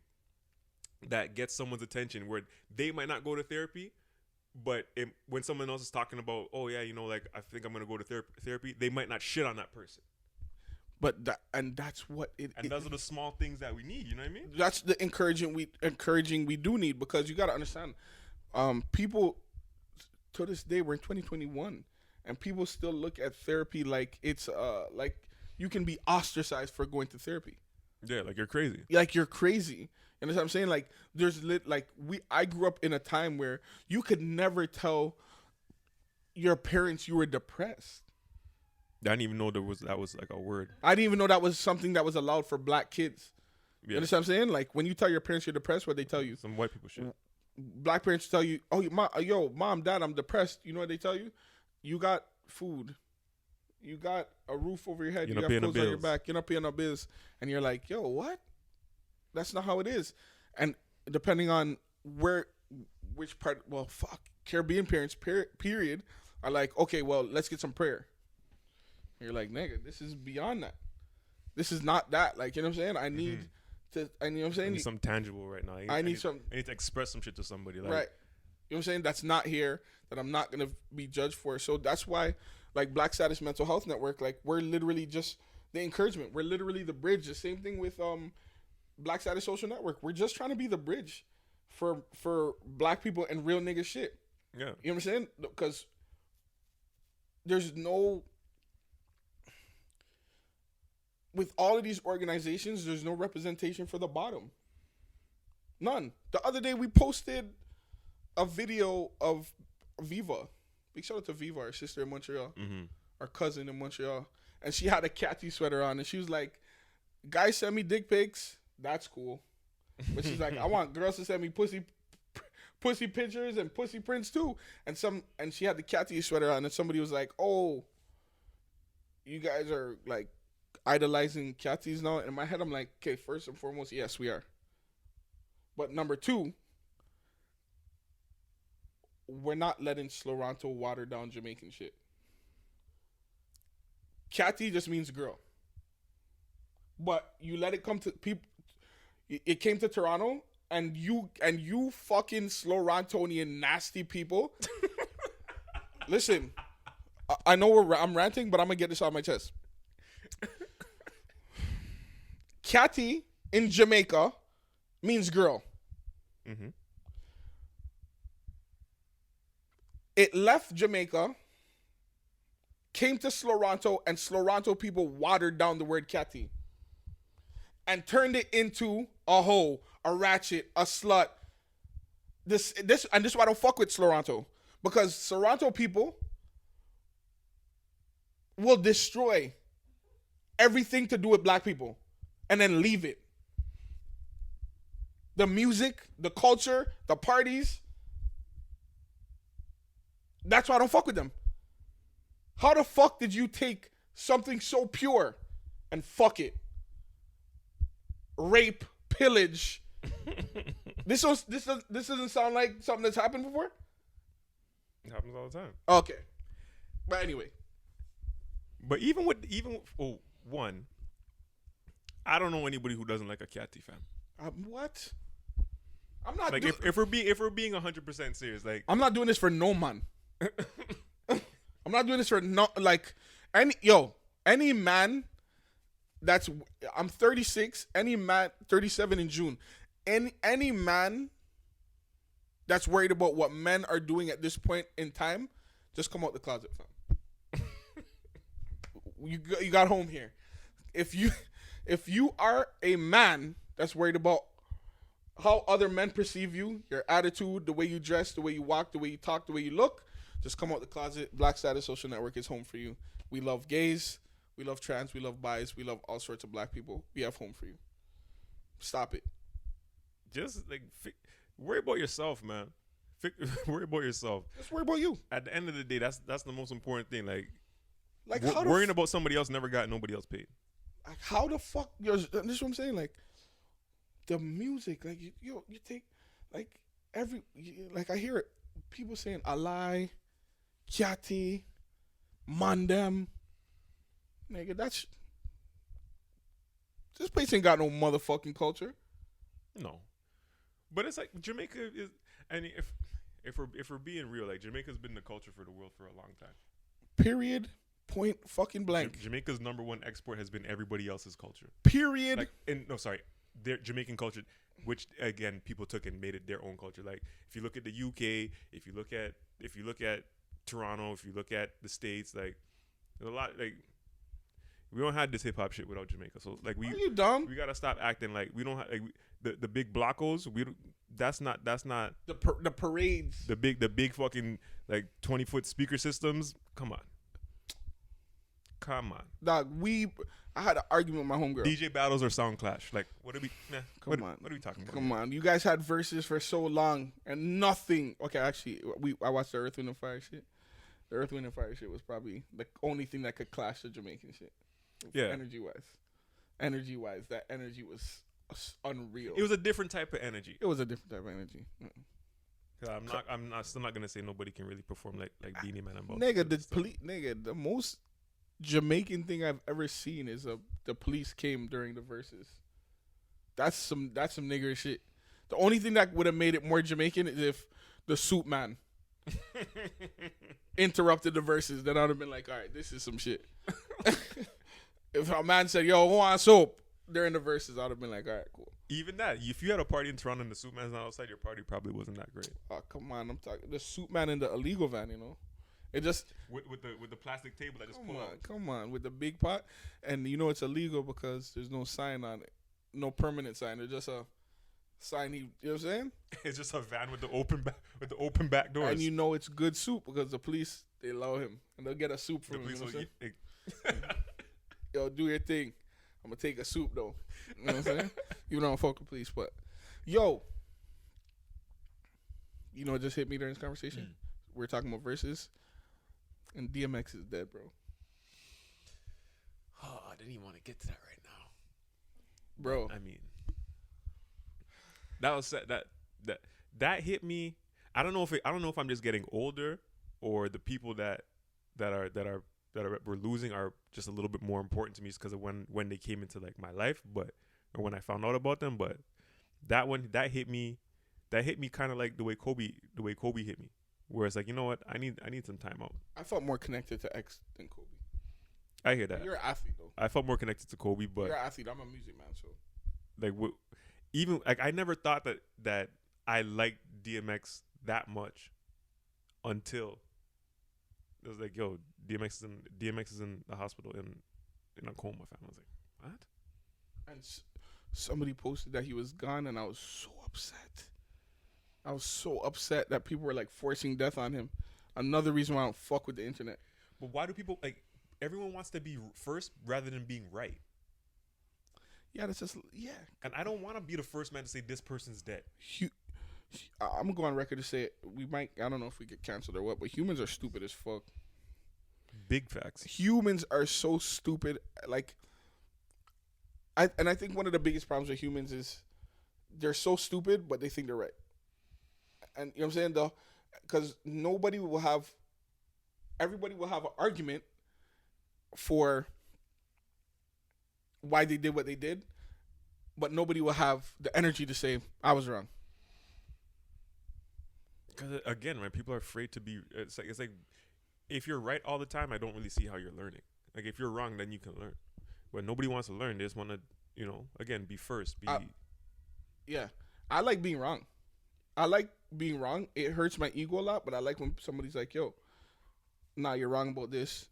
Speaker 2: that gets someone's attention where they might not go to therapy, but when someone else is talking about, oh yeah, you know, like I think I'm gonna go to therapy, they might not shit on that person.
Speaker 3: But that's what it.
Speaker 2: And those are the small things that we need. You know what I mean?
Speaker 3: That's the encouraging we do need, because you got to understand, people to this day, we're in 2021, and people still look at therapy like it's like you can be ostracized for going to therapy.
Speaker 2: Yeah, like you're crazy.
Speaker 3: Like you're crazy. You know what I'm saying? Like I grew up in a time where you could never tell your parents you were depressed.
Speaker 2: I didn't even know that was like a word.
Speaker 3: I didn't even know that was something that was allowed for black kids.
Speaker 2: Yeah.
Speaker 3: You understand what I'm saying? Like when you tell your parents you're depressed, what they tell you?
Speaker 2: Some white people shit.
Speaker 3: Black parents tell you, oh, mom, dad, I'm depressed. You know what they tell you? You got food. You got a roof over your head. You got clothes on your back. You're not paying no bills. And you're like, yo, what? That's not how it is. And depending on which part, Caribbean parents, period, are like, okay, well, let's get some prayer. And you're like, nigga, this is beyond that. This is not that. Like, you know what I'm saying? I need to, and you know what I'm saying?
Speaker 2: I need something tangible right now.
Speaker 3: I need
Speaker 2: to express some shit to somebody. Like,
Speaker 3: right. You know what I'm saying? That's not here, that I'm not going to be judged for. So that's why, like, Black Status Mental Health Network, like, we're literally just the encouragement. We're literally the bridge. The same thing with Black Status Social Network. We're just trying to be the bridge for black people and real nigga shit.
Speaker 2: Yeah.
Speaker 3: You know what I'm saying? Because there's no... With all of these organizations, there's no representation for the bottom. None. The other day, we posted a video of Viva. Big shout out to Viva, our sister in Montreal, our cousin in Montreal. And she had a Cathy sweater on, and she was like, guys send me dick pics. That's cool. But she's like, I want girls to send me pussy pictures and pussy prints too. And she had the Cathy sweater on, and somebody was like, oh, you guys are like idolizing Cathy's now. In my head, I'm like, okay, first and foremost, yes, we are. But number two, we're not letting Sloranto water down Jamaican shit. Cathy just means girl. But you let it come to people. It came to Toronto, and you fucking Slorantonian nasty people. Listen, I know I'm ranting, but I'm gonna get this off my chest. Cathy in Jamaica means girl.
Speaker 2: Mm-hmm.
Speaker 3: It left Jamaica, came to Sloranto, and Sloranto people watered down the word Cathy and turned it into a hoe, a ratchet, a slut. This is why I don't fuck with Sloranto, because Sloranto people will destroy everything to do with black people and then leave it. The music, the culture, the parties. That's why I don't fuck with them. How the fuck did you take something so pure and fuck it? Rape, pillage. This doesn't sound like something that's happened before?
Speaker 2: It happens all the time.
Speaker 3: Okay. But anyway.
Speaker 2: But one, I don't know anybody who doesn't like a Cathy fam.
Speaker 3: What? I'm not
Speaker 2: like if we're being 100% serious, like
Speaker 3: I'm not doing this for no man. I'm
Speaker 1: I'm not doing this for any man I'm 36, any man 37 in June. Any man that's worried about what men are doing at this point in time, just come out the closet, fam. you got home here. If you are a man that's worried about how other men perceive you, your attitude, the way you dress, the way you walk, the way you talk, the way you look, just come out the closet. Black Status Social Network is home for you. We love gays, we love trans, we love bis, we love all sorts of black people. We have home for you. Stop it.
Speaker 2: Just like worry about yourself, man. Worry about yourself.
Speaker 1: Just worry about you.
Speaker 2: At the end of the day, that's the most important thing. Like
Speaker 1: worrying
Speaker 2: about somebody else never got nobody else paid.
Speaker 1: Like how the fuck? This is what I'm saying. Like the music, like you take like I hear it. People saying alai, kyati, mandem. Nigga, this place ain't got no motherfucking culture.
Speaker 2: No, but it's like Jamaica is, and if we're being real, like Jamaica's been the culture for the world for a long time.
Speaker 1: Period. Point fucking blank.
Speaker 2: Jamaica's #1 export has been everybody else's culture.
Speaker 1: Period.
Speaker 2: Like, their Jamaican culture, which again people took and made it their own culture. Like if you look at the UK, if you look at Toronto, if you look at the States, like there's a lot like. We don't have this hip hop shit without Jamaica, so like
Speaker 1: are you dumb?
Speaker 2: We gotta stop acting like we don't have like the big blockos. That's not
Speaker 1: the parades.
Speaker 2: The big fucking like 20-foot speaker systems. Come on,
Speaker 1: dog. I had an argument with my homegirl.
Speaker 2: DJ battles or sound clash. Like what are we?
Speaker 1: What are we talking about? Come on, you guys had verses for so long and nothing. Okay, actually, I watched the Earth, Wind and Fire shit. The Earth, Wind and Fire shit was probably the only thing that could clash the Jamaican shit.
Speaker 2: Yeah,
Speaker 1: energy wise, that energy was unreal.
Speaker 2: It was a different type of energy.
Speaker 1: It was a different type of energy.
Speaker 2: I'm still not gonna say nobody can really perform like Beanie Man and Bob.
Speaker 1: Nigga, the most Jamaican thing I've ever seen is the police came during the verses. That's some nigger shit. The only thing that would have made it more Jamaican is if the suit man interrupted the verses. Then I'd have been like, all right, this is some shit. If a man said, yo, who want soap during the verses, I'd have been like, all right, cool.
Speaker 2: Even that, if you had a party in Toronto and the suit man's not outside, your party probably wasn't that great.
Speaker 1: Oh, come on, I'm talking the suit man in the illegal van, you know. It just
Speaker 2: with the plastic table that just pull out.
Speaker 1: Come on, with the big pot, and you know it's illegal because there's no sign on it, no permanent sign. There's just a sign. You know what I'm saying?
Speaker 2: It's just a van with the open back doors,
Speaker 1: and you know it's good soup because the police they allow him and they'll get a soup from him. You know what I'm saying? Yo, do your thing. I'm gonna take a soup though. You know what I'm saying? You don't fuck with police, but yo, you know what just hit me during this conversation? We're talking about verses, and DMX is dead, bro.
Speaker 2: Oh, I didn't even want to get to that right now,
Speaker 1: bro.
Speaker 2: I mean, that was that hit me. I don't know if I'm just getting older or the people that we're losing are just a little bit more important to me just because of when they came into like my life, or when I found out about them. But that hit me kind of like the way Kobe hit me, where it's like, you know what, I need some time out.
Speaker 1: I felt more connected to X than Kobe.
Speaker 2: I hear that.
Speaker 1: You're an athlete though.
Speaker 2: I felt more connected to Kobe, but
Speaker 1: you're an athlete. I'm a music man, so
Speaker 2: like even like I never thought that I liked DMX that much until it was like, yo, DMX is in the hospital in a coma, fam. I was like, what?
Speaker 1: And somebody posted that he was gone, and I was so upset. I was so upset that people were like forcing death on him. Another reason why I don't fuck with the internet.
Speaker 2: But why do people like? Everyone wants to be first rather than being right.
Speaker 1: Yeah, that's just
Speaker 2: And I don't want to be the first man to say this person's dead.
Speaker 1: I'm gonna go on record to say it. I don't know if we get canceled or what, but humans are stupid as fuck.
Speaker 2: Big facts.
Speaker 1: Humans are so stupid. Like, I think one of the biggest problems with humans is they're so stupid, but they think they're right. And you know what I'm saying? Because everybody will have an argument for why they did what they did, but nobody will have the energy to say, I was wrong.
Speaker 2: Because again, right, people are afraid to be. It's like if you're right all the time, I don't really see how you're learning. Like if you're wrong, then you can learn. But nobody wants to learn. They just want to, again, be first.
Speaker 3: Yeah, I like being wrong. I like being wrong. It hurts my ego a lot, but I like when somebody's like, yo, nah, you're wrong about this.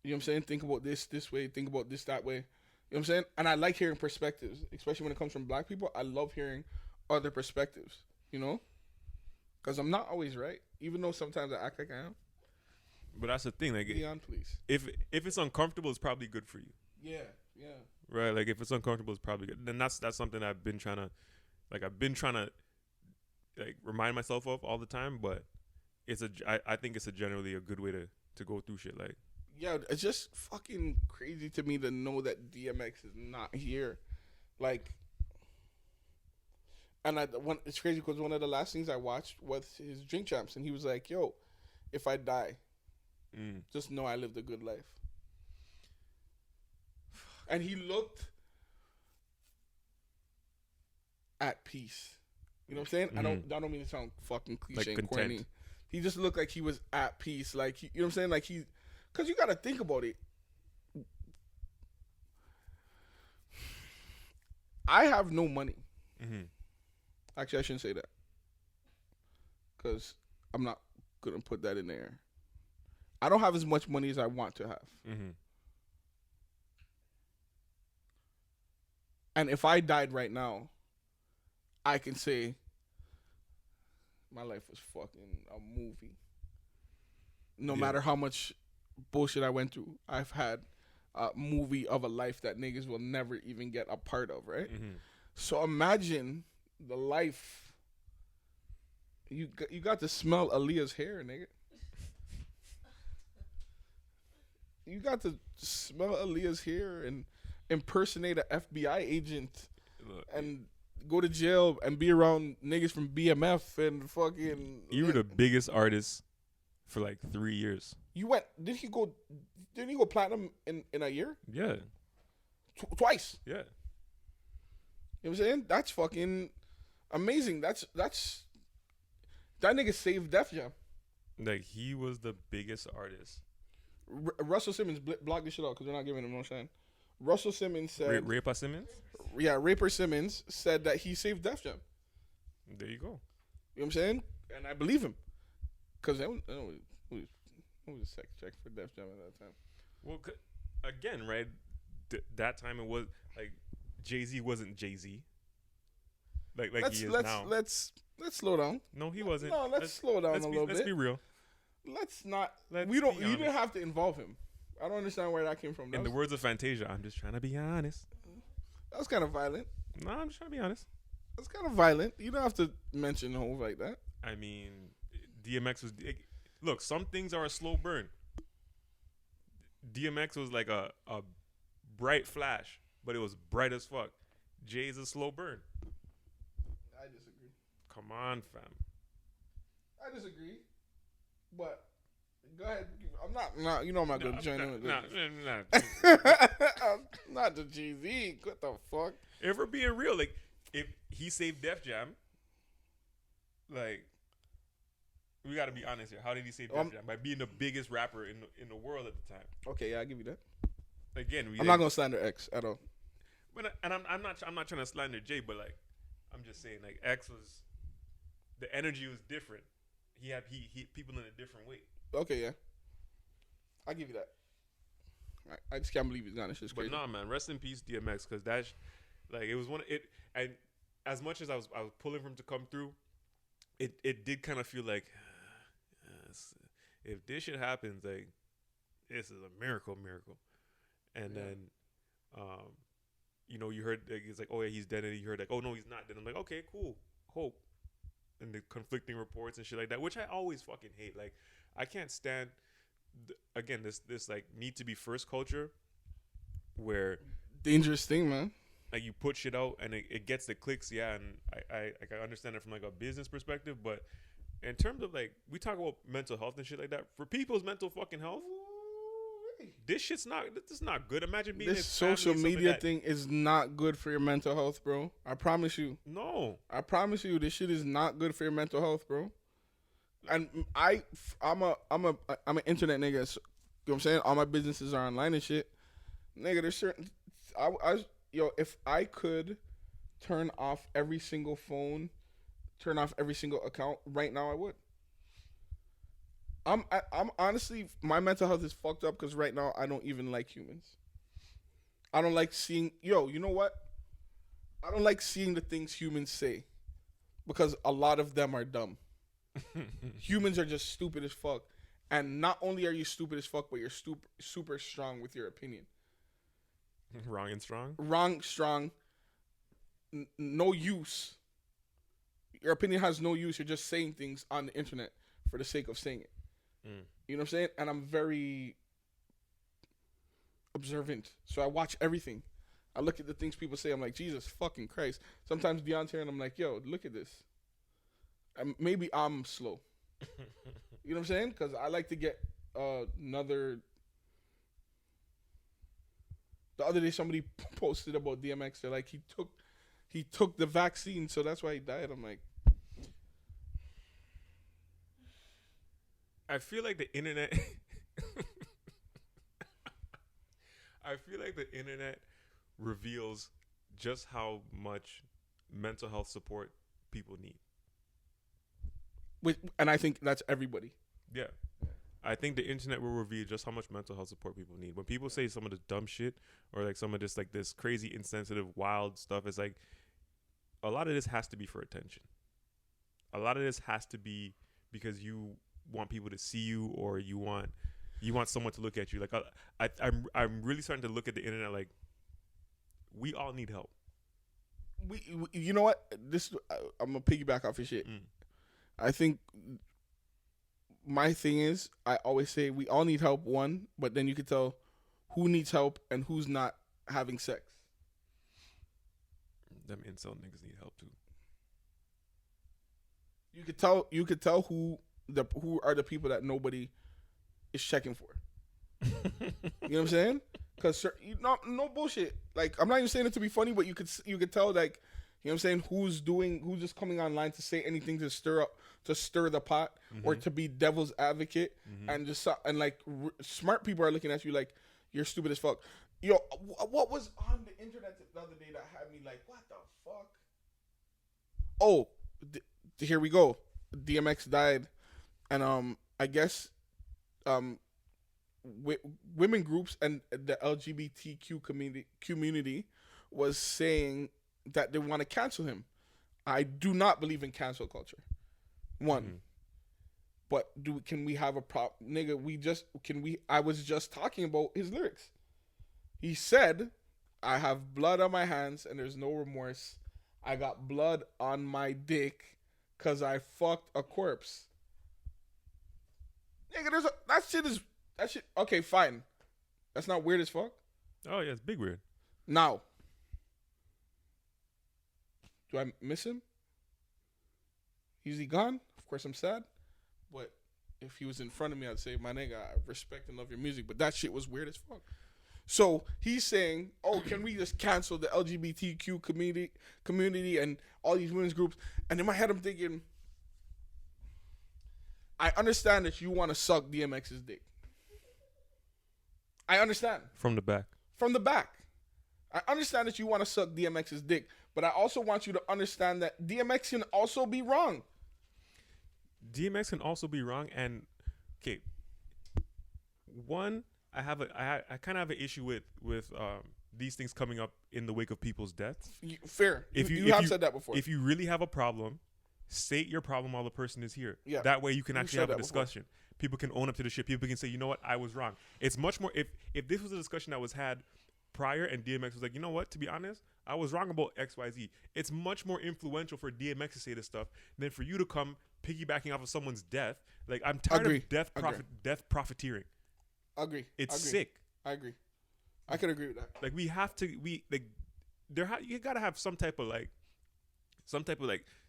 Speaker 3: You know what I'm saying? Think about this way. Think about this that way. You know what I'm saying? And I like hearing perspectives, especially when it comes from black people. I love hearing other perspectives, because I'm not always right, even though sometimes I act like I am.
Speaker 2: But that's the thing. Like,
Speaker 3: Deon, please.
Speaker 2: If it's uncomfortable, it's probably good for you.
Speaker 3: Yeah.
Speaker 2: Right? Like, if it's uncomfortable, it's probably good. Then that's something I've been trying to, like, remind myself of all the time. But I think it's generally a good way to go through shit. Like,
Speaker 3: yeah, it's just fucking crazy to me to know that DMX is not here. Like, and it's crazy because one of the last things I watched was his Drink Champs, and he was like, yo, if I die, just know I lived a good life. And he looked at peace. You know what I'm saying? I don't mean to sound fucking cliche
Speaker 2: like
Speaker 3: and corny. He just looked like he was at peace. Like, you know what I'm saying? Like, because you got to think about it. I have no money.
Speaker 2: Mm-hmm.
Speaker 3: Actually, I shouldn't say that, because I'm not going to put that in there. I don't have as much money as I want to have.
Speaker 2: Mm-hmm.
Speaker 3: And if I died right now, I can say my life was fucking a movie. No matter how much bullshit I went through, I've had a movie of a life that niggas will never even get a part of, right?
Speaker 2: Mm-hmm.
Speaker 3: So imagine the life. You got to smell Aaliyah's hair, nigga. You got to smell Aaliyah's hair and impersonate an FBI agent.
Speaker 2: Look,
Speaker 3: and go to jail and be around niggas from BMF and fucking.
Speaker 2: You were the biggest artist for like 3 years.
Speaker 3: Didn't he go platinum in a year?
Speaker 2: Yeah.
Speaker 3: Twice.
Speaker 2: Yeah.
Speaker 3: You know what I'm saying? That's fucking amazing. That's that nigga saved Def Jam.
Speaker 2: Like, he was the biggest artist.
Speaker 3: Russell Simmons blocked this shit out because we're not giving him no shine. Russell Simmons said...
Speaker 2: Raper Simmons?
Speaker 3: Yeah, Raper Simmons said that he saved Def Jam.
Speaker 2: There you go.
Speaker 3: You know what I'm saying? And I believe him. Because it was a sex check for Def Jam at that time.
Speaker 2: Well, again, right? That time it was, like, Jay-Z wasn't Jay-Z. Like he is now.
Speaker 3: Let's slow down.
Speaker 2: No, he wasn't.
Speaker 3: No, let's slow down a little bit.
Speaker 2: Let's be real.
Speaker 3: Let's not.
Speaker 2: Let's
Speaker 3: you
Speaker 2: be
Speaker 3: didn't have to involve him. I don't understand where that came from.
Speaker 2: In the words of Fantasia, I'm just trying to be honest.
Speaker 3: That was kind of violent.
Speaker 2: No, I'm just trying to be honest.
Speaker 3: That's kind of violent. You don't have to mention Hov like that.
Speaker 2: I mean, DMX was... Look, some things are a slow burn. DMX was like a bright flash, but it was bright as fuck. Jay's a slow burn.
Speaker 3: I disagree.
Speaker 2: Come on, fam.
Speaker 3: I disagree. But go ahead. I'm not. You know I'm not going to join in with this. Not the GZ. What the fuck?
Speaker 2: If we're being real, like, if he saved Def Jam, like, we got to be honest here. How did he save Def Jam? By being the biggest rapper in the world at the time.
Speaker 3: Okay, yeah, I'll give you that.
Speaker 2: Again,
Speaker 3: I'm not gonna slander X at all.
Speaker 2: But I'm not trying to slander Jay, but like, I'm just saying, like, X was, the energy was different. He had people in a different way.
Speaker 3: Okay, yeah, I'll give you that. I just can't believe he's gone. It's just crazy.
Speaker 2: But nah, man, rest in peace, DMX, because that's like, it was and as much as I was pulling for him to come through, it did kind of feel like, if this shit happens, like, this is a miracle. And then, you heard, like, it's like, oh yeah, he's dead, and you heard, like, oh no, he's not dead. I'm like, okay, cool, hope. And the conflicting reports and shit like that, which I always fucking hate. Like, I can't stand, again, this like need to be first culture, where
Speaker 3: dangerous thing, man.
Speaker 2: Like, you put shit out and it gets the clicks, yeah, and I understand it from like a business perspective, but in terms of, like, we talk about mental health and shit like that, for people's mental fucking health, this is not good. Imagine being
Speaker 3: this social media thing is not good for your mental health, bro. I promise you.
Speaker 2: No.
Speaker 3: I promise you, this shit is not good for your mental health, bro. And I'm an internet nigga. So, you know what I'm saying? All my businesses are online and shit. Nigga, there's certain. If I could turn off every single phone, turn off every single account right now, I would. I'm honestly, my mental health is fucked up because right now I don't even like humans. I don't like seeing. You know what? I don't like seeing the things humans say because a lot of them are dumb. Humans are just stupid as fuck. And not only are you stupid as fuck, but you're super strong with your opinion.
Speaker 2: Wrong and strong?
Speaker 3: Wrong, strong, no use. Your opinion has no use. You're just saying things on the internet for the sake of saying it. You know what I'm saying? And I'm very observant. So I watch everything. I look at the things people say. I'm like, Jesus fucking Christ. Sometimes Deon's here and I'm like, yo, look at this. And maybe I'm slow. You know what I'm saying? Because I like to get another. The other day, somebody posted about DMX. They're like, he took the vaccine, so that's why he died. I'm like,
Speaker 2: I feel like the internet. I feel like the internet reveals just how much mental health support people need.
Speaker 3: And I think that's everybody.
Speaker 2: Yeah. I think the internet will reveal just how much mental health support people need. When people say some of this dumb shit or like some of this like this crazy, insensitive, wild stuff, it's like a lot of this has to be for attention. A lot of this has to be because you want people to see you or you want someone to look at you. Like I'm really starting to look at the internet like we all need help.
Speaker 3: We you know what? I'm gonna piggyback off your shit. I think my thing is, I always say we all need help, one, but then you can tell who needs help and who's not having sex.
Speaker 2: Them incel niggas need help too.
Speaker 3: You could tell who are the people that nobody is checking for. You know what I'm saying? Because no bullshit. Like, I'm not even saying it to be funny, but you could tell, like, you know what I'm saying, who's just coming online to say anything to stir the pot, or to be devil's advocate, and smart people are looking at you like you're stupid as fuck. Yo, what was on the internet the other day that had me like, what the fuck? Oh, here we go. DMX died, and I guess women groups and the LGBTQ community was saying that they want to cancel him. I do not believe in cancel culture. One. But can we have a nigga, I was just talking about his lyrics. He said, I have blood on my hands and there's no remorse. I got blood on my dick cause I fucked a corpse. Nigga, that shit okay, fine. That's not weird as fuck.
Speaker 2: Oh yeah, it's big weird.
Speaker 3: Now, do I miss him? Is he gone? Of course I'm sad. But if he was in front of me, I'd say, my nigga, I respect and love your music. But that shit was weird as fuck. So he's saying, oh, can we just cancel the LGBTQ community and all these women's groups? And in my head, I'm thinking, I understand that you want to suck DMX's dick. I understand.
Speaker 2: From the back.
Speaker 3: I understand that you want to suck DMX's dick, but I also want you to understand that DMX can also be wrong.
Speaker 2: DMX can also be wrong, and okay. One, I kind of have an issue with these things coming up in the wake of people's deaths.
Speaker 3: Fair. You have said that before.
Speaker 2: If you really have a problem, state your problem while the person is here.
Speaker 3: Yeah.
Speaker 2: That way you can actually have a discussion. Before. People can own up to the shit. People can say, you know what, I was wrong. It's much more if this was a discussion that was had prior and DMX was like, you know what, to be honest, I was wrong about XYZ. It's much more influential for DMX to say this stuff than for you to come piggybacking off of someone's death. Like, I'm tired of death profiteering.
Speaker 3: Agree.
Speaker 2: It's sick.
Speaker 3: I agree. I can agree with that.
Speaker 2: Like, you gotta have some type of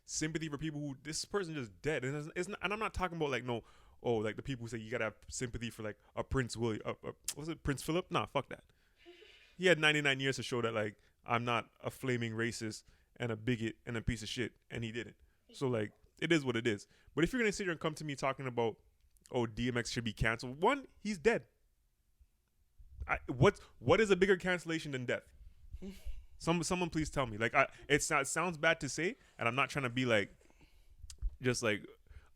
Speaker 2: sympathy for people who this person just dead, and and I'm not talking about like like the people who say you gotta have sympathy for like a Prince William, was it Prince Philip? Nah, fuck that. He had 99 years to show that like I'm not a flaming racist and a bigot and a piece of shit, and he didn't. So like it is what it is. But if you're gonna sit here and come to me talking about, oh, DMX should be canceled, one, he's dead. What is a bigger cancellation than death? Someone please tell me. Like, it sounds bad to say, and I'm not trying to be like, just like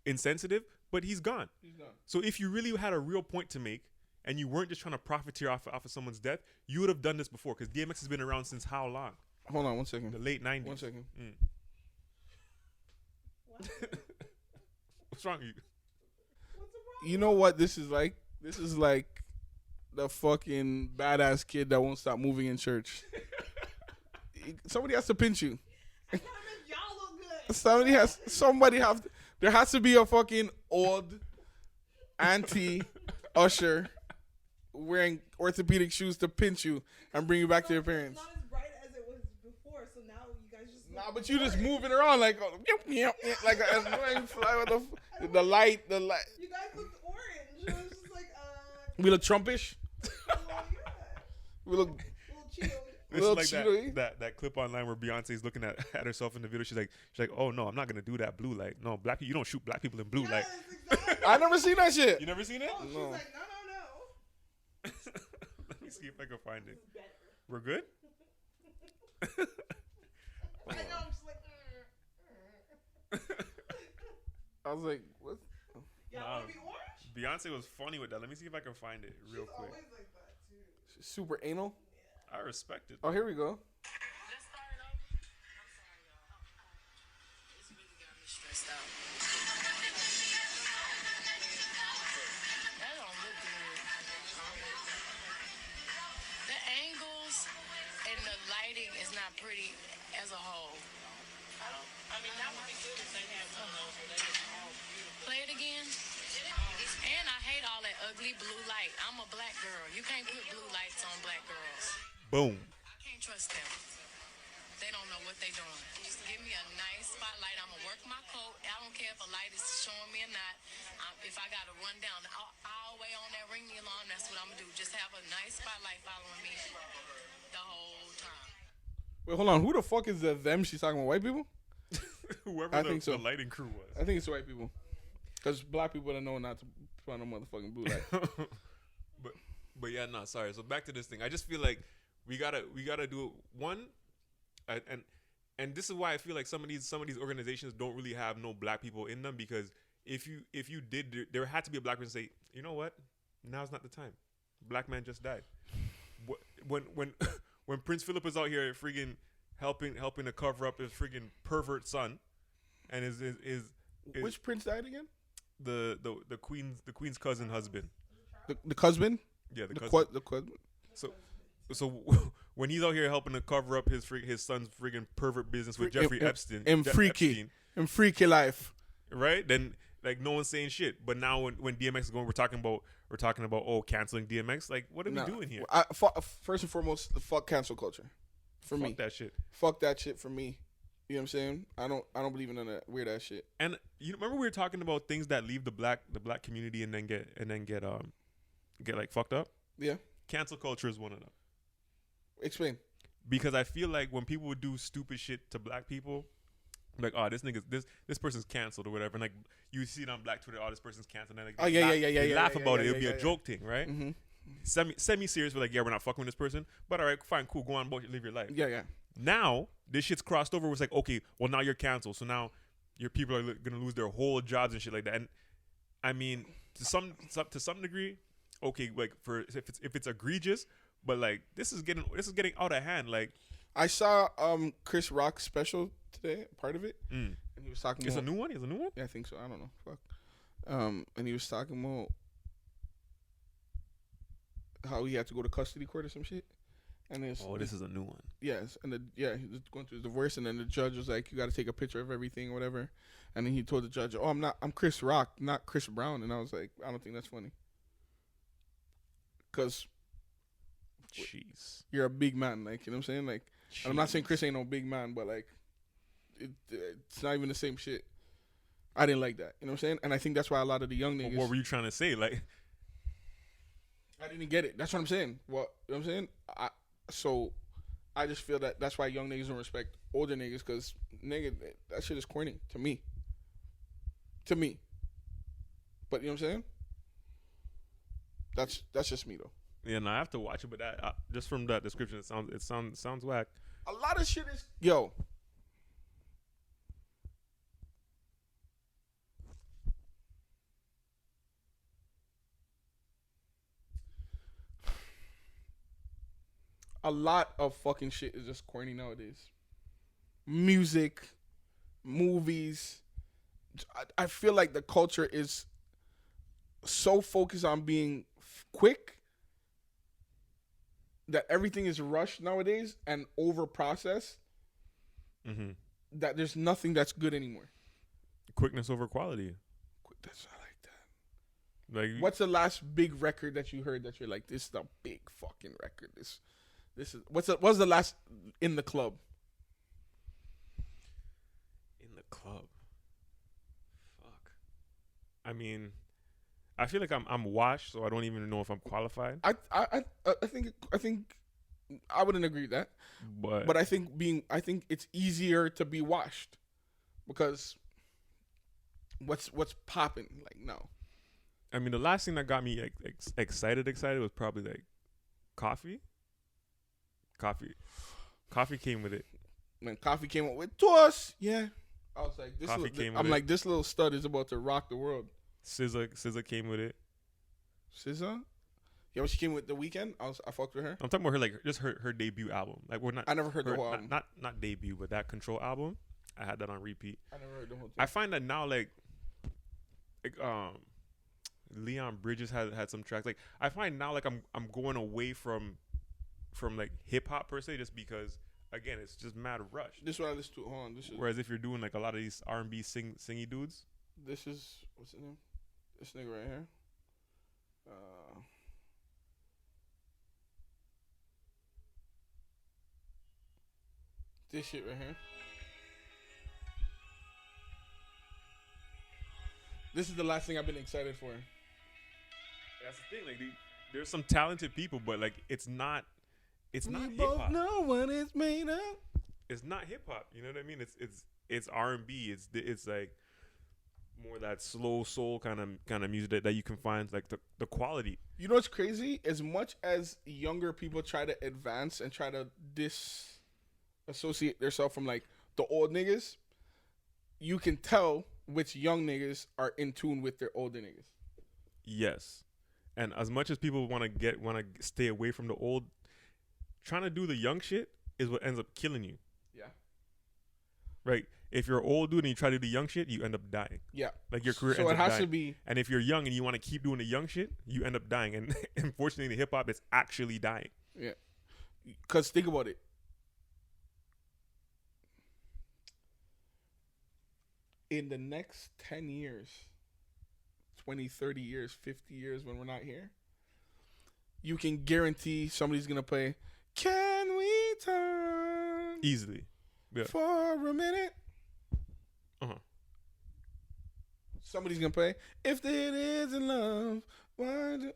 Speaker 2: insensitive, but he's gone.
Speaker 3: He's gone.
Speaker 2: So if you really had a real point to make, and you weren't just trying to profiteer off of someone's death, you would have done this before. Because DMX has been around since how long?
Speaker 3: Hold on 1 second.
Speaker 2: The late 90s.
Speaker 3: 1 second.
Speaker 2: What's wrong with you?
Speaker 3: You know what this is like? This is like the fucking badass kid that won't stop moving in church. Somebody has to pinch you.
Speaker 4: Y'all look good.
Speaker 3: There has to be a fucking old auntie usher wearing orthopedic shoes to pinch you and bring you back to your parents.
Speaker 4: It's not as bright as it was before, so now you guys just
Speaker 3: Nah, but you just moving around like like an annoying fly with the light.
Speaker 4: You guys looked orange. It was just like
Speaker 3: We look Trumpish.
Speaker 4: well, yeah.
Speaker 3: We look.
Speaker 4: Little Cheeto.
Speaker 2: This
Speaker 3: Little
Speaker 2: is like
Speaker 3: Cheeto-y.
Speaker 2: that clip online where Beyonce's looking at herself in the video. She's like, oh no, I'm not gonna do that blue light. No, black people, you don't shoot black people in blue light.
Speaker 4: Yes, exactly.
Speaker 3: I never seen that shit.
Speaker 2: You never seen it?
Speaker 4: Oh, she's
Speaker 3: No.
Speaker 4: like, no.
Speaker 2: Let me see if I can find it.
Speaker 4: Better.
Speaker 2: We're good?
Speaker 4: I know, I'm just like,
Speaker 3: I was like, what?
Speaker 4: y'all
Speaker 2: Nah.
Speaker 4: want to be orange?
Speaker 2: Beyonce was funny with that. Let me see if I can find it real
Speaker 4: She's
Speaker 2: quick.
Speaker 4: always like that, too.
Speaker 3: Super anal.
Speaker 2: I respect it.
Speaker 3: Oh, here we go.
Speaker 5: Let's start it over. I'm sorry, y'all. It's really got me stressed out. That don't look good. The angles and the lighting is not pretty as a whole. I mean, that would be good if they had some of those. Play it again. And I hate all that ugly blue light. I'm a black girl. You can't put blue lights on black girls.
Speaker 2: Boom.
Speaker 5: I can't trust them. They don't know what they're doing. Just give me a nice spotlight. I'm going to work my coat. I don't care if a light is showing me or not. If I got to run down all the way on that, ring the alarm, that's what I'm going to do. Just have a nice spotlight following me the whole time.
Speaker 3: Wait, hold on. Who the fuck is the them? She's talking about white people?
Speaker 2: Whoever
Speaker 3: I
Speaker 2: the,
Speaker 3: think so.
Speaker 2: the lighting crew was.
Speaker 3: I think it's white people. Because black people don't know not to put on a motherfucking blue light.
Speaker 2: But yeah, no, sorry. So back to this thing. I just feel like we gotta do one, and this is why I feel like some of these organizations don't really have no black people in them, because if you did, there had to be a black person say, you know what, now's not the time. Black man just died. When Prince Philip was out here freaking helping to cover up his freaking pervert son, and his
Speaker 3: Which prince died again?
Speaker 2: the queen's cousin husband.
Speaker 3: The husband?
Speaker 2: Yeah, the cousin.
Speaker 3: The cousin.
Speaker 2: So when he's out here helping to cover up his son's freaking pervert business with Jeffrey Epstein,
Speaker 3: And freaky. And freaky life.
Speaker 2: right? Then like no one's saying shit. But now when DMX is going, we're talking about canceling DMX. Like, what are we doing here?
Speaker 3: First and foremost, fuck cancel culture. For me.
Speaker 2: Fuck that shit.
Speaker 3: Fuck that shit for me. You know what I'm saying? I don't believe in none of that weird ass shit.
Speaker 2: And you remember we were talking about things that leave the black community and then get like fucked up?
Speaker 3: Yeah.
Speaker 2: Cancel culture is one of them.
Speaker 3: Explain.
Speaker 2: Because I feel like when people would do stupid shit to black people, like, oh, this person's canceled or whatever, and like you see it on Black Twitter, oh, this person's canceled, and like they laugh about it. It'll be a joke thing, right?
Speaker 3: Mm-hmm.
Speaker 2: Semi serious, but like, yeah, we're not fucking with this person, but all right, fine, cool, go on, live your life.
Speaker 3: Yeah.
Speaker 2: Now this shit's crossed over. It's like, okay, well now you're canceled, so now your people are gonna lose their whole jobs and shit like that. And I mean, to some degree, okay, like if it's egregious, but like this is getting out of hand. Like,
Speaker 3: I saw Chris Rock's special today, part of it, and he was talking.
Speaker 2: It's a new one. It's a new one.
Speaker 3: Yeah, I think so. I don't know. Fuck. And he was talking about how he had to go to custody court or some shit. And this
Speaker 2: is a new one.
Speaker 3: Yes, and he was going through his divorce, and then the judge was like, "You got to take a picture of everything or whatever." And then he told the judge, "Oh, I'm Chris Rock, not Chris Brown." And I was like, "I don't think that's funny, because
Speaker 2: jeez,
Speaker 3: you're a big man, like, you know what I'm saying, like." And I'm not saying Chris ain't no big man, but like, it's not even the same shit. I didn't like that, you know what I'm saying, and I think that's why a lot of the young niggas.
Speaker 2: What were you trying to say? Like,
Speaker 3: I didn't get it. That's what I'm saying. What you know what I'm saying? So I just feel that that's why young niggas don't respect older niggas, because nigga, that shit is corny to me. To me. But you know what I'm saying? That's just me though.
Speaker 2: Yeah, no, I have to watch it, but that just from that description, it sounds whack.
Speaker 3: A lot of shit is yo. A lot of fucking shit is just corny nowadays. Music, movies. I feel like the culture is so focused on being quick that everything is rushed nowadays and over processed that there's nothing that's good anymore.
Speaker 2: Quickness over quality.
Speaker 3: That's I like that.
Speaker 2: Like,
Speaker 3: What's the last big record that you heard that you're like, this is a big fucking record? This is what's the last in the club?
Speaker 2: in the club? Fuck. I mean, I feel like I'm washed, so I don't even know if I'm qualified.
Speaker 3: I think I wouldn't agree with that. But I think it's easier to be washed because what's popping like no.
Speaker 2: I mean, the last thing that got me excited was probably like coffee. Coffee came with it.
Speaker 3: When coffee came up with toss, yeah. I was like, this little stud is about to rock the world.
Speaker 2: SZA came with it.
Speaker 3: SZA? Yeah, when she came with The Weeknd, I fucked with her.
Speaker 2: I'm talking about her like just her debut album. Like we're not.
Speaker 3: I never heard the whole album.
Speaker 2: Not debut, but that Control album. I had that on repeat.
Speaker 3: I never heard the whole thing.
Speaker 2: I find that now like Leon Bridges had some tracks. Like I find now like I'm going away from like hip hop per se, just because again it's just mad rush.
Speaker 3: This is what I listen to. Hold on,
Speaker 2: Whereas if you're doing like a lot of these R&B singy dudes,
Speaker 3: this is what's his name? This nigga right here. This shit right here. This is the last thing I've been excited for.
Speaker 2: that's the thing. Like there's some talented people, but like it's not hip hop.
Speaker 3: Know what it's made of.
Speaker 2: It's not hip hop. You know what I mean? It's R&B. It's like more that slow soul kind of music that you can find, like the quality.
Speaker 3: You know what's crazy? As much as younger people try to advance and try to disassociate themselves from like the old niggas, you can tell which young niggas are in tune with their older niggas.
Speaker 2: Yes, and as much as people want to stay away from the old, trying to do the young shit is what ends up killing you.
Speaker 3: Yeah.
Speaker 2: Right. If you're an old dude and you try to do the young shit, you end up dying.
Speaker 3: Yeah.
Speaker 2: Like your career
Speaker 3: so
Speaker 2: ends
Speaker 3: it
Speaker 2: up
Speaker 3: has
Speaker 2: dying.
Speaker 3: to be.
Speaker 2: And if you're young and you want to keep doing the young shit, you end up dying. And unfortunately, in hip hop, it's actually dying.
Speaker 3: Yeah. Because think about it. In the next 10 years, 20, 30 years, 50 years when we're not here, you can guarantee somebody's going to play, Can We Turn?
Speaker 2: Easily. Yeah.
Speaker 3: For a minute.
Speaker 2: Uh-huh.
Speaker 3: Somebody's going to play, If It Isn't Love, why do...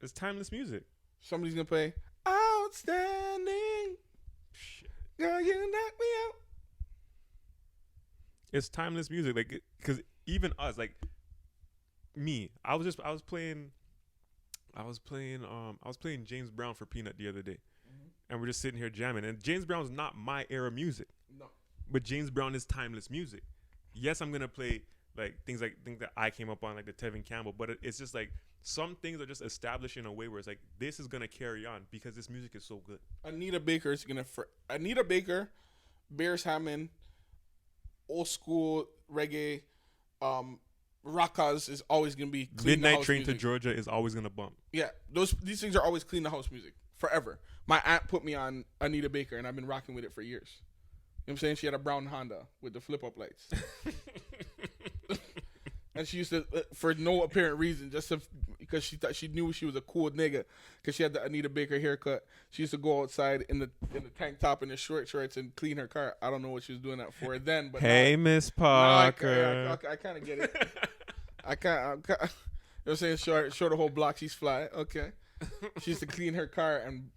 Speaker 2: It's timeless music.
Speaker 3: Somebody's going to play, Outstanding.
Speaker 2: Shit.
Speaker 3: Girl, you knock me out.
Speaker 2: It's timeless music. Like, because even us, like me, I was playing James Brown for Peanut the other day. And we're just sitting here jamming. And James Brown's not my era music.
Speaker 3: No.
Speaker 2: But James Brown is timeless music. Yes, I'm going to play like things that I came up on, like the Tevin Campbell. But it's just like some things are just established in a way where it's like, this is going to carry on because this music is so good.
Speaker 3: Anita Baker, Bears Hammond, old school reggae, Rockas is always going to be clean.
Speaker 2: Midnight Train to Georgia is always going to bump.
Speaker 3: Yeah, these things are always clean the house music. Forever. My aunt put me on Anita Baker, and I've been rocking with it for years. You know what I'm saying? She had a brown Honda with the flip-up lights. And she used to, for no apparent reason, just because she thought she knew she was a cool nigga, because she had the Anita Baker haircut. She used to go outside in the tank top and the short shorts and clean her car. I don't know what she was doing that for then. But
Speaker 2: hey, Miss Parker.
Speaker 3: I kind of get it. I can't. You know what I'm saying? Short a whole block. She's fly. Okay. She used to clean her car and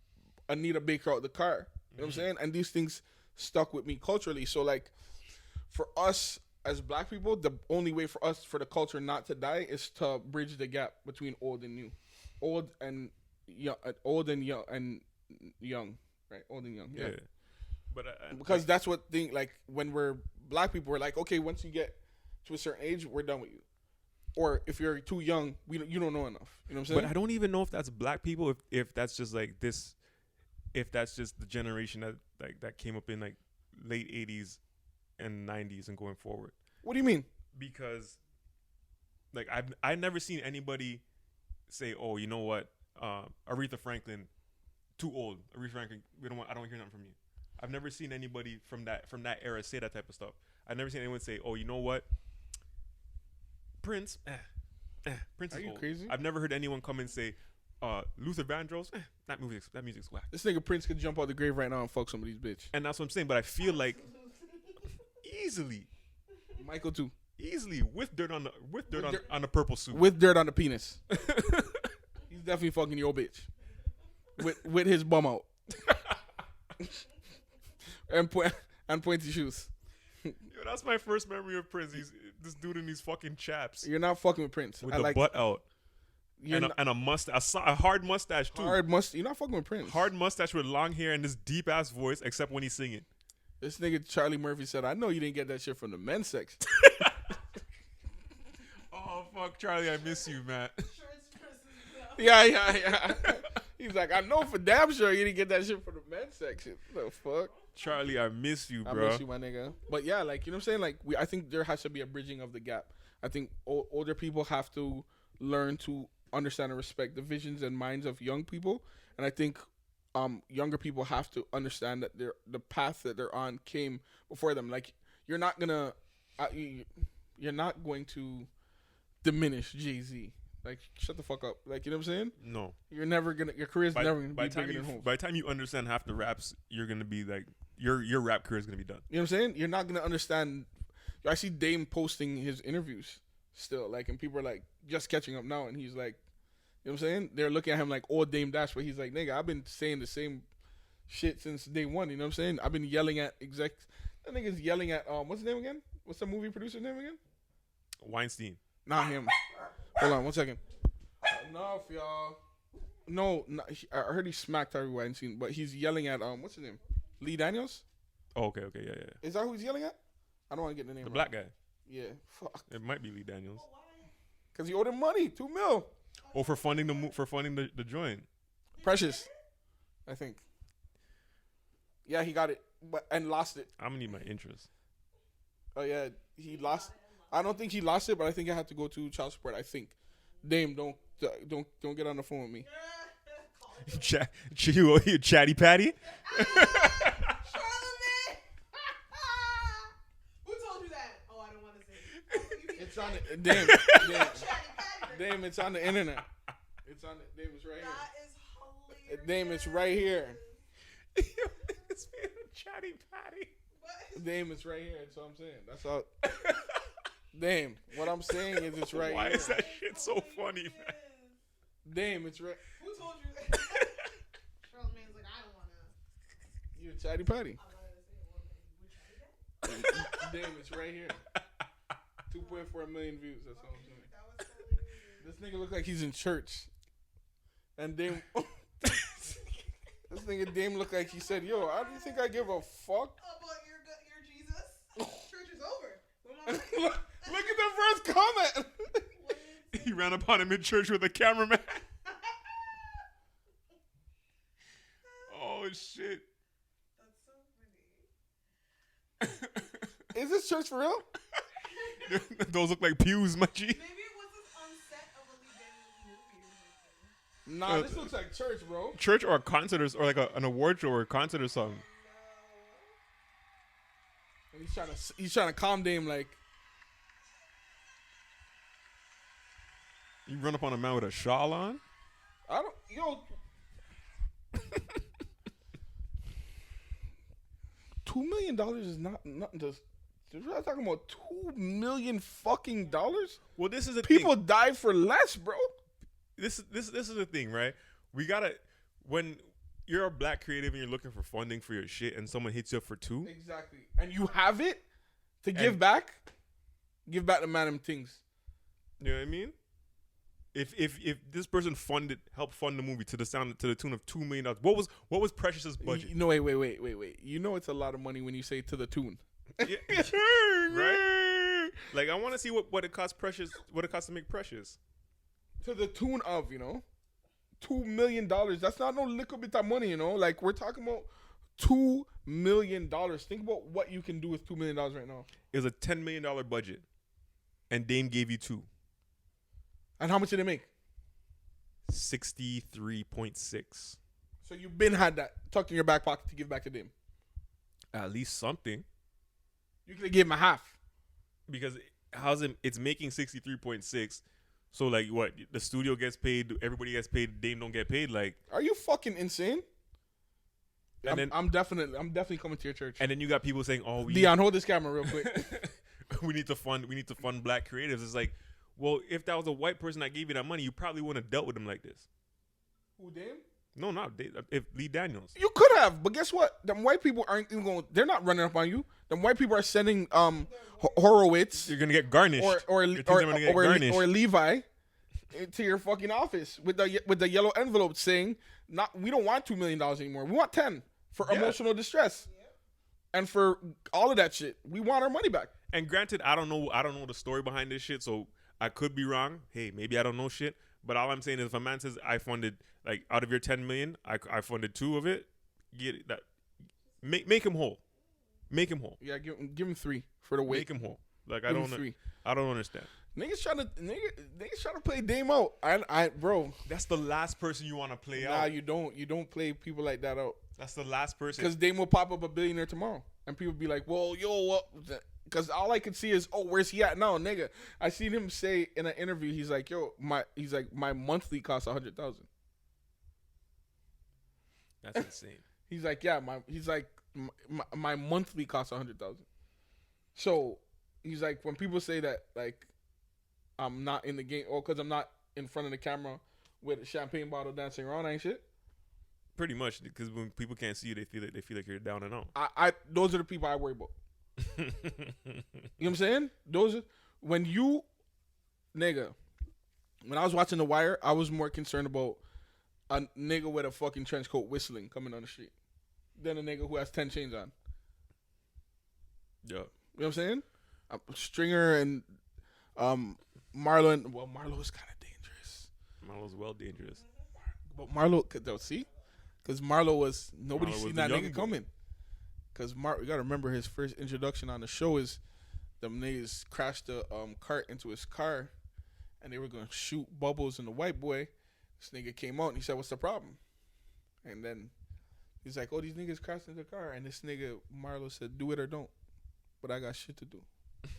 Speaker 3: Anita Baker out the car. You know what I'm saying? And these things stuck with me culturally. So, like, for us as black people, the only way for us, for the culture not to die, is to bridge the gap between old and new, old and young, right? Old and young. Yeah.
Speaker 2: But
Speaker 3: Because that's what when we're black people, we're like, okay, once you get to a certain age, we're done with you. Or if you're too young, you don't know enough. You know what I'm saying?
Speaker 2: But I don't even know if that's black people. If that's just like this, if that's just the generation that came up in like late 80s and 90s and going forward.
Speaker 3: What do you mean?
Speaker 2: Because like I've never seen anybody say, oh, you know what, Aretha Franklin, too old. Aretha Franklin, I don't want to hear nothing from you. I've never seen anybody from that era say that type of stuff. I've never seen anyone say, oh, you know what, Prince, Prince is old. Are you crazy? I've never heard anyone come and say, Luther Vandross, that music's whack.
Speaker 3: This nigga Prince could jump out the grave right now and fuck somebody's bitch.
Speaker 2: And that's what I'm saying. But I feel like easily,
Speaker 3: Michael too,
Speaker 2: easily with dirt on the purple suit,
Speaker 3: with dirt on the penis. He's definitely fucking your bitch with his bum out and pointy shoes.
Speaker 2: Yo, that's my first memory of Prince. He's this dude in these fucking chaps.
Speaker 3: You're not fucking with Prince
Speaker 2: with the butt out. And a mustache, a hard mustache too.
Speaker 3: You're not fucking with Prince.
Speaker 2: Hard mustache with long hair and this deep ass voice, except when he's singing.
Speaker 3: This nigga Charlie Murphy said, "I know you didn't get that shit from the men's section."
Speaker 2: Oh fuck, Charlie, I miss you, man.
Speaker 3: Yeah. He's like, I know for damn sure you didn't get that shit from the men's section. The fuck,
Speaker 2: Charlie, I miss you, bro.
Speaker 3: I miss you, my nigga. But yeah, like, you know what I'm saying? Like, I think there has to be a bridging of the gap. I think older people have to learn to understand and respect the visions and minds of young people, and I think younger people have to understand that the path that they're on came before them. Like, you're not going to diminish Jay-Z. Like, shut the fuck up. Like, you know what I'm saying?
Speaker 2: No.
Speaker 3: Your career's never going to be bigger than Hov.
Speaker 2: By the time you understand half the raps, you're going to be like, your rap career is going to be done.
Speaker 3: You know what I'm saying? You're not going to understand. I see Dame posting his interviews still, like, and people are like just catching up now, and he's like, you know what I'm saying? They're looking at him like old Dame Dash, but he's like, nigga, I've been saying the same shit since day one. You know what I'm saying? I've been yelling at that nigga's yelling at what's his name again? What's the movie producer's name again?
Speaker 2: Weinstein.
Speaker 3: Not him. Hold on 1 second. Enough, y'all. No, I heard he smacked Harvey Weinstein, but he's yelling at what's his name? Lee Daniels?
Speaker 2: Oh, okay, yeah.
Speaker 3: Is that who he's yelling at? I don't want to get the name.
Speaker 2: The
Speaker 3: wrong.
Speaker 2: black guy.
Speaker 3: Yeah, fuck.
Speaker 2: It might be Lee Daniels.
Speaker 3: Cause he owed him money, $2 million.
Speaker 2: Oh, for funding the joint.
Speaker 3: Precious, I think. Yeah, he got it, and lost it.
Speaker 2: I'm gonna need my interest.
Speaker 3: Oh yeah, he lost. I don't think he lost it, but I think I had to go to child support. I think. Dame, don't get on the phone with me.
Speaker 2: You chatty patty.
Speaker 4: Who told you that? Oh, I don't want to say it.
Speaker 3: It's on the Dame, it's on the internet. It's on the Dame, it's right here.
Speaker 4: That is hilarious.
Speaker 3: Dame, it's right here.
Speaker 2: It's being a chatty patty.
Speaker 3: Dame, it's right here. That's what I'm saying. That's all. Dame, what I'm saying is it's right
Speaker 2: Why
Speaker 3: here.
Speaker 2: is that shit so funny, man?
Speaker 3: Dame, it's right.
Speaker 4: Who told you that? Charlemagne's like, I don't want to.
Speaker 3: You a chatty patty. Dame, it's right here. 2.4 million views. That's all I'm saying. This nigga look like he's in church. And Dame, this nigga Dame look like he said, "Yo, I don't think I give a fuck."
Speaker 4: About your Jesus. Church is over.
Speaker 3: Look at the first comment.
Speaker 2: He ran upon him in church with a cameraman. Oh shit!
Speaker 4: That's so funny.
Speaker 3: Is this church for real?
Speaker 2: Those look like pews, my G.
Speaker 4: Maybe it was this on set of a Lee Daniels movie or something.
Speaker 3: Nah, this looks like church, bro.
Speaker 2: Church or a concert or like an award show or a concert or something.
Speaker 3: And he's trying to calm Dame like.
Speaker 2: You run up on a man with a shawl on?
Speaker 3: $2 million is nothing to. We're talking about $2 million fucking dollars.
Speaker 2: Well, this is the
Speaker 3: people
Speaker 2: thing.
Speaker 3: die for less, bro.
Speaker 2: This is the thing, right? We gotta, when you're a black creative and you're looking for funding for your shit, and someone hits you up for $2 million.
Speaker 3: Exactly, and you have it to give back.
Speaker 1: Give back the man them things.
Speaker 2: You know what I mean? If this person helped fund the movie to the tune of $2 million, what was Precious's budget?
Speaker 1: No, wait. You know it's a lot of money when you say to the tune.
Speaker 2: Yeah. Right? Like I want to see what it costs Precious, what it costs to make Precious.
Speaker 1: To the tune of, $2 million. That's not no little bit of money, Like we're talking about $2 million. Think about what you can do with $2 million right now.
Speaker 2: It was a $10 million budget, and Dame gave you $2 million.
Speaker 1: And how much did it make?
Speaker 2: 63.6.
Speaker 1: So you've been had that tucked in your back pocket to give back to Dame.
Speaker 2: At least something.
Speaker 1: You could have given him a half.
Speaker 2: Because it's making 63.6. So like what? The studio gets paid, everybody gets paid, Dame don't get paid. Like,
Speaker 1: are you fucking insane?
Speaker 2: And
Speaker 1: I'm definitely coming to your church.
Speaker 2: And then you got people saying, "Oh,
Speaker 1: Deon, hold this camera real quick.
Speaker 2: we need to fund black creatives." It's like, well, if that was a white person that gave you that money, you probably wouldn't have dealt with them like this.
Speaker 1: Who, Dame?
Speaker 2: No, not Dame. If Lee Daniels.
Speaker 1: You could have, but guess what? Them white people aren't even going. They're not running up on you. Them white people are sending Horowitz.
Speaker 2: You're gonna get garnished.
Speaker 1: Or Levi to your fucking office with the yellow envelope saying, we don't want $2 million anymore. We want 10 for emotional distress. And for all of that shit, we want our money back.
Speaker 2: And granted, I don't know the story behind this shit, so I could be wrong. Hey, maybe I don't know shit. But all I'm saying is, if a man says I funded, like, out of your 10 million, I funded 2 of it, get that, make him whole. Make him whole.
Speaker 1: Yeah, give him 3 for the weight.
Speaker 2: Make him whole. Like, I don't understand.
Speaker 1: Niggas trying to play Dame out. Bro,
Speaker 2: that's the last person you want to play out.
Speaker 1: Nah, you don't. You don't play people like that out.
Speaker 2: That's the last person.
Speaker 1: Because Dame will pop up a billionaire tomorrow, and people be like, "Well, yo, what?" Because all I could see is, "Oh, where's he at now, nigga?" I seen him say in an interview, he's like, my monthly costs $100,000.
Speaker 2: That's insane.
Speaker 1: He's like, yeah, my monthly costs $100,000. So he's like, when people say that, like, I'm not in the game, or because I'm not in front of the camera with a champagne bottle dancing around, ain't shit.
Speaker 2: Pretty much, because when people can't see you, they feel like you're down and out.
Speaker 1: Those are the people I worry about. You know what I'm saying? When I was watching The Wire, I was more concerned about a nigga with a fucking trench coat whistling coming on the street than a nigga who has 10 chains on.
Speaker 2: Yeah.
Speaker 1: You know what I'm saying? Stringer and Marlo. Well, Marlo is kind of dangerous.
Speaker 2: Marlo's well dangerous.
Speaker 1: But Marlo, see? Because Marlo was, nobody seen that nigga coming. Because you got to remember his first introduction on the show is them niggas crashed a cart into his car and they were going to shoot bubbles in the white boy. This nigga came out and he said, "What's the problem?" And then he's like, "Oh, these niggas crashed into the car." And this nigga, Marlo, said, "Do it or don't. But I got shit to do."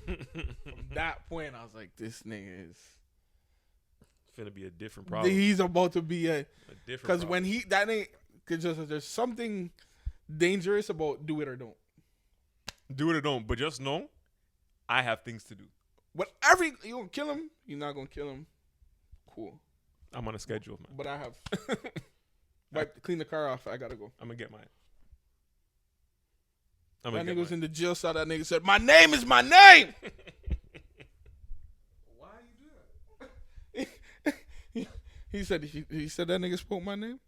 Speaker 1: From that point, I was like, this nigga is
Speaker 2: finna be a different problem.
Speaker 1: He's about to be a
Speaker 2: different
Speaker 1: problem. Because because there's something dangerous about do it or don't.
Speaker 2: Do it or don't, but just know, I have things to do.
Speaker 1: Whatever you gonna kill him, you're not gonna kill him. Cool.
Speaker 2: I'm on a schedule, man.
Speaker 1: But I have clean the car off. I gotta go.
Speaker 2: I'm gonna get mine.
Speaker 1: That nigga was in the jail cell. That nigga said, "My name is my name."
Speaker 3: Why you do that?
Speaker 1: He said that nigga spoke my name.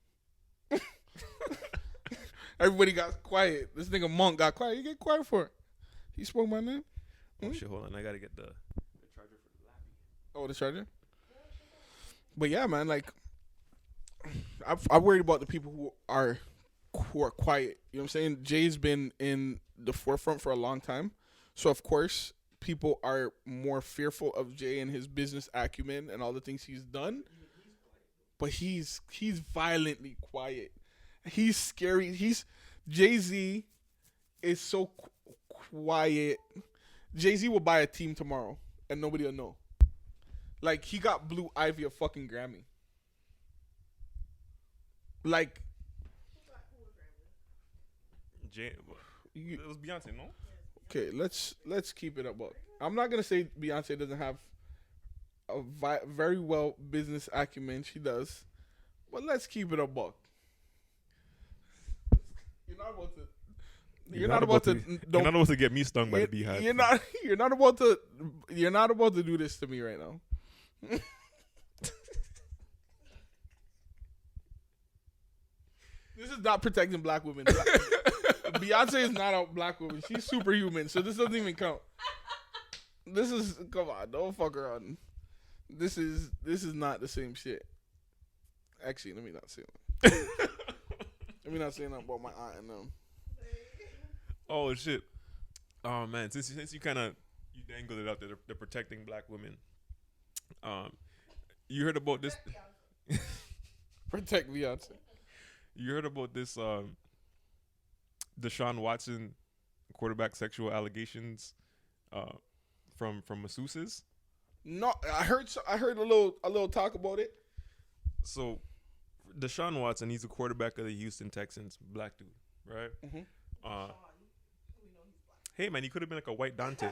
Speaker 1: Everybody got quiet. This nigga Monk got quiet. You get quiet for it. He spoke my name.
Speaker 2: Oh shit! Hold on, I gotta get the charger for the lappy.
Speaker 1: Oh, the charger. But yeah, man, like I worried about the people who are quiet. You know what I'm saying? Jay's been in the forefront for a long time, so of course people are more fearful of Jay and his business acumen and all the things he's done. But he's violently quiet. He's scary. Jay-Z is so quiet. Jay-Z will buy a team tomorrow and nobody will know. Like, he got Blue Ivy a fucking Grammy. Like,
Speaker 2: it was Beyonce, no?
Speaker 1: Okay, let's keep it about. I'm not gonna say Beyonce doesn't have a very well business acumen. She does, but let's keep it a buck. You're not about to You're not about to.
Speaker 2: You're not about to get me stung by the beehive.
Speaker 1: You're not. You're not about to. You're not about to do this to me right now. This is not protecting black women. Beyonce is not a black woman. She's superhuman, so this doesn't even count. This is come on, don't fuck around. This is not the same shit. Actually, let me not say that. Let me not say nothing about my aunt and them.
Speaker 2: Oh shit! Oh man, since you kind of you dangled it out there, they're protecting black women. You heard about this?
Speaker 1: Protect Beyonce.
Speaker 2: You heard about this? DeShaun Watson quarterback sexual allegations from masseuses.
Speaker 1: No, I heard a little talk about it.
Speaker 2: So, DeShaun Watson, he's a quarterback of the Houston Texans, black dude, right?
Speaker 1: Mm-hmm.
Speaker 2: Hey man, he could have been like a white Dante.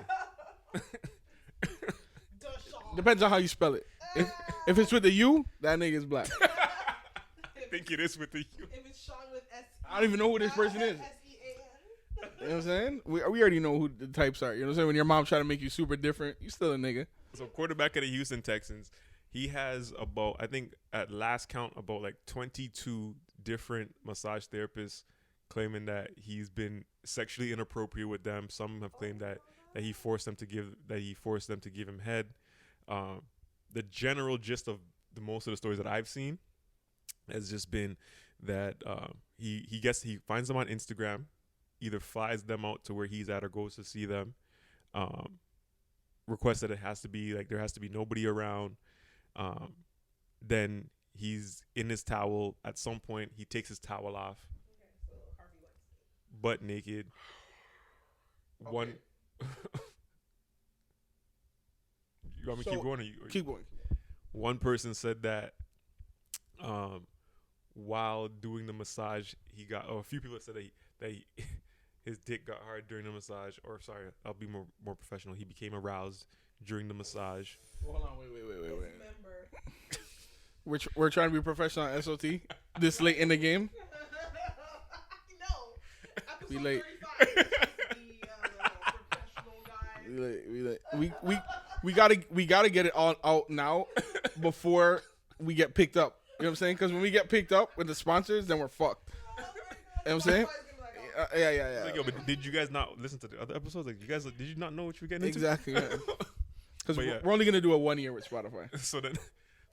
Speaker 1: Depends on how you spell it. If it's with a U, that nigga is black.
Speaker 2: I think it is with the U.
Speaker 4: If it's Sean with S,
Speaker 1: I don't even know who this person is.
Speaker 4: S-E-A-N.
Speaker 1: You know what I'm saying? We already know who the types are. You know what I'm saying? When your mom trying to make you super different, you still a nigga.
Speaker 2: So quarterback of the Houston Texans, he has about, I think at last count, about like 22 different massage therapists claiming that he's been sexually inappropriate with them. Some have claimed that he forced them to give him head. The general gist of most of the stories that I've seen has just been that he finds them on Instagram, either flies them out to where he's at or goes to see them, requests that there has to be nobody around. Then he's in his towel. At some point, he takes his towel off, butt naked.
Speaker 1: Okay.
Speaker 2: One. You want me to keep going?
Speaker 1: Keep going.
Speaker 2: One person said that while doing the massage, a few people said that his dick got hard during the massage. Or sorry, I'll be more professional. He became aroused during the massage.
Speaker 1: Hold on, wait. We're trying to be professional on SOT this late in the game.
Speaker 4: No.
Speaker 1: We late.
Speaker 4: 35 is the professional guy.
Speaker 1: We gotta get it all out now before we get picked up. You know what I'm saying? Because when we get picked up with the sponsors, then we're fucked. You know what I'm saying? Yeah.
Speaker 2: Like, yo, but did you guys not listen to the other episodes? Like, did you not know what you were getting into?
Speaker 1: Exactly. Because
Speaker 2: Yeah.
Speaker 1: we're only gonna do a 1 year with Spotify.
Speaker 2: So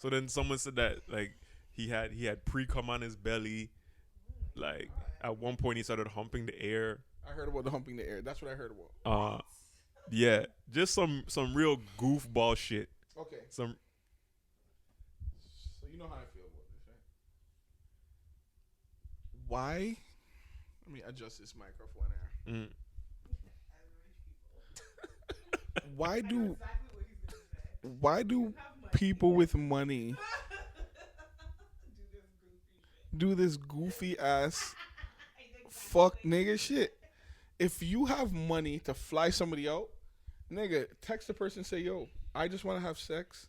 Speaker 2: then someone said that like he had pre-cum on his belly. Like at one point he started humping the air.
Speaker 1: I heard about the humping the air. That's what I heard about.
Speaker 2: Yeah, just some real goofball shit.
Speaker 1: Okay. So you know how I feel about this, right? Why? Let me adjust this microphone here. Why do people with money do this goofy ass fuck nigga shit? If you have money to fly somebody out, nigga, text the person, say, yo, I just want to have sex.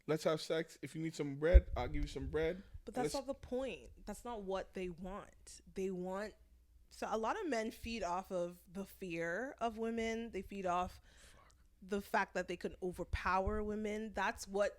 Speaker 1: Let's have sex. If you need some bread, I'll give you some bread.
Speaker 6: But that's not the point. That's not what they want. So a lot of men feed off of the fear of women. They feed off the fact that they can overpower women. That's what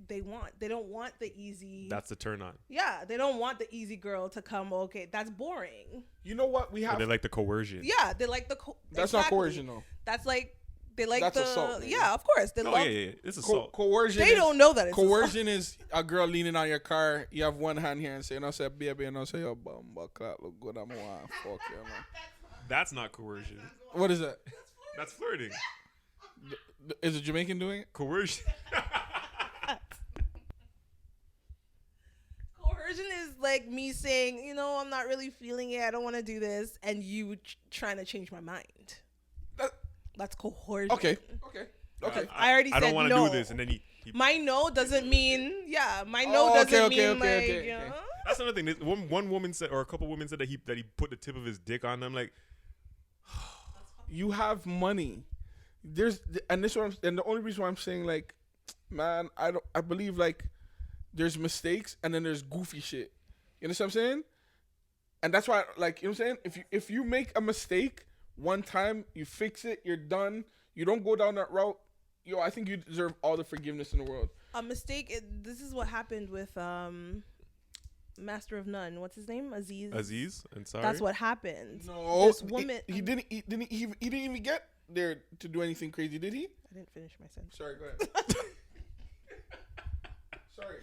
Speaker 6: they want. They don't want the easy.
Speaker 2: That's the turn on.
Speaker 6: Yeah, they don't want the easy girl to come. Okay, that's boring.
Speaker 1: You know what we have?
Speaker 2: They like the coercion.
Speaker 6: Yeah, they like the.
Speaker 1: That's not coercion though.
Speaker 6: That's like they like
Speaker 1: That's
Speaker 6: the.
Speaker 1: assault,
Speaker 6: yeah, of course they love.
Speaker 2: Yeah. It's assault.
Speaker 1: Coercion.
Speaker 6: They don't know that it's
Speaker 1: coercion is a girl leaning on your car. You have one hand here and saying, "I said, baby," and I say, "Your bum clock look good. I'm gonna fuck you." Man.
Speaker 2: That's not coercion.
Speaker 1: What is that?
Speaker 2: That's flirting.
Speaker 1: Is a Jamaican doing it?
Speaker 2: Coercion.
Speaker 6: Coercion is like me saying, you know, I'm not really feeling it. I don't want to do this, and you trying to change my mind. That's coercion.
Speaker 1: Okay.
Speaker 6: I already said
Speaker 2: I don't want to
Speaker 6: no.
Speaker 2: do this, and then he
Speaker 6: My no doesn't mean my no doesn't mean like. You know?
Speaker 2: That's another thing. One woman said, or a couple women said that he put the tip of his dick on them. Like,
Speaker 1: You have money. And the only reason why I'm saying, like, man, I believe like there's mistakes and then there's goofy shit. You understand what I'm saying?
Speaker 3: And that's why, like, you know what I'm saying? If you make a mistake one time, you fix it, you're done. You don't go down that route. Yo, I think you deserve all the forgiveness in the world.
Speaker 6: A mistake. This is what happened with Master of None. What's his name? Aziz.
Speaker 2: And sorry.
Speaker 6: That's what happened.
Speaker 3: No,
Speaker 6: This woman.
Speaker 3: he didn't even get there to do anything crazy, did he?
Speaker 6: I didn't finish my sentence.
Speaker 3: Sorry, go ahead. sorry.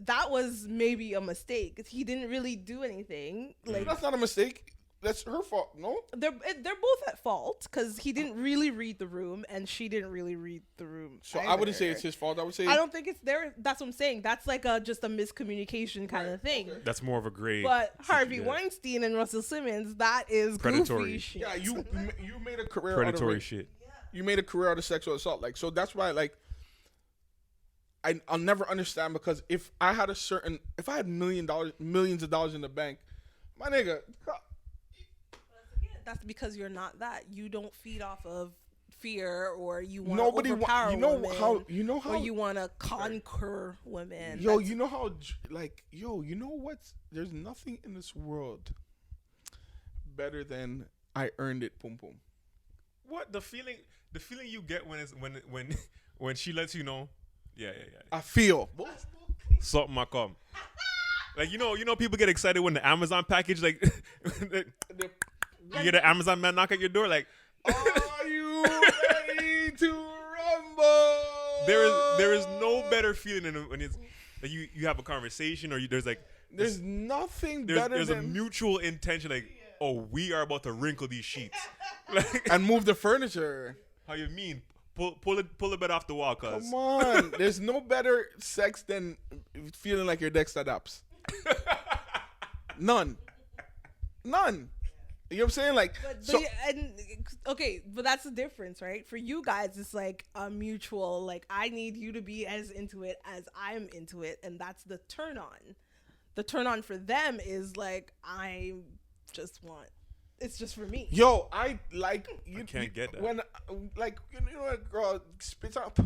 Speaker 6: That was maybe a mistake. He didn't really do anything. Like,
Speaker 3: That's not a mistake. That's her fault. No,
Speaker 6: they're both at fault because he didn't really read the room and she didn't really read the room.
Speaker 3: so I wouldn't say it's his fault. I would say
Speaker 6: I don't think it's there. That's what I'm saying. That's like just a miscommunication kind of thing.
Speaker 3: Okay.
Speaker 2: That's more of a grade.
Speaker 6: But Harvey Weinstein and Russell Simmons, that is
Speaker 2: Predatory.
Speaker 6: goofy shit.
Speaker 3: Yeah, you made a career
Speaker 2: predatory
Speaker 3: out of
Speaker 2: shit.
Speaker 3: You made a career out of sexual assault. Like, so that's why, like, I'll never understand, because if I had millions of dollars in the bank, my nigga,
Speaker 6: That's because you're not that. You don't feed off of fear, or you want
Speaker 3: nobody
Speaker 6: to overpower women,
Speaker 3: how
Speaker 6: or you want to conquer women.
Speaker 3: Yo, you know how, like, you know what's, there's nothing in this world better than I earned it, pum pum.
Speaker 2: What the feeling you get when she lets you know, yeah.
Speaker 3: I feel
Speaker 2: Something might come. Like, you know, people get excited when the Amazon package, like, you get an Amazon man knock at your door, like,
Speaker 3: are you ready to rumble?
Speaker 2: there is no better feeling than when it's like you have a conversation, or
Speaker 3: there's nothing
Speaker 2: there's
Speaker 3: better
Speaker 2: a
Speaker 3: than
Speaker 2: mutual intention, like, oh, we are about to wrinkle these sheets, like,
Speaker 3: and move the furniture.
Speaker 2: how you mean? Pull the bed off the wall, cuz.
Speaker 3: Come on, there's no better sex than feeling like your Dexter Daps. None. You know what I'm saying? Like,
Speaker 6: but that's the difference, right? For you guys, it's like a mutual, like, I need you to be as into it as I'm into it, and that's the turn on. The turn on for them is like, it's just for me.
Speaker 3: yo, I like you.
Speaker 2: I can't get that.
Speaker 3: When, like, you know, a girl spits up.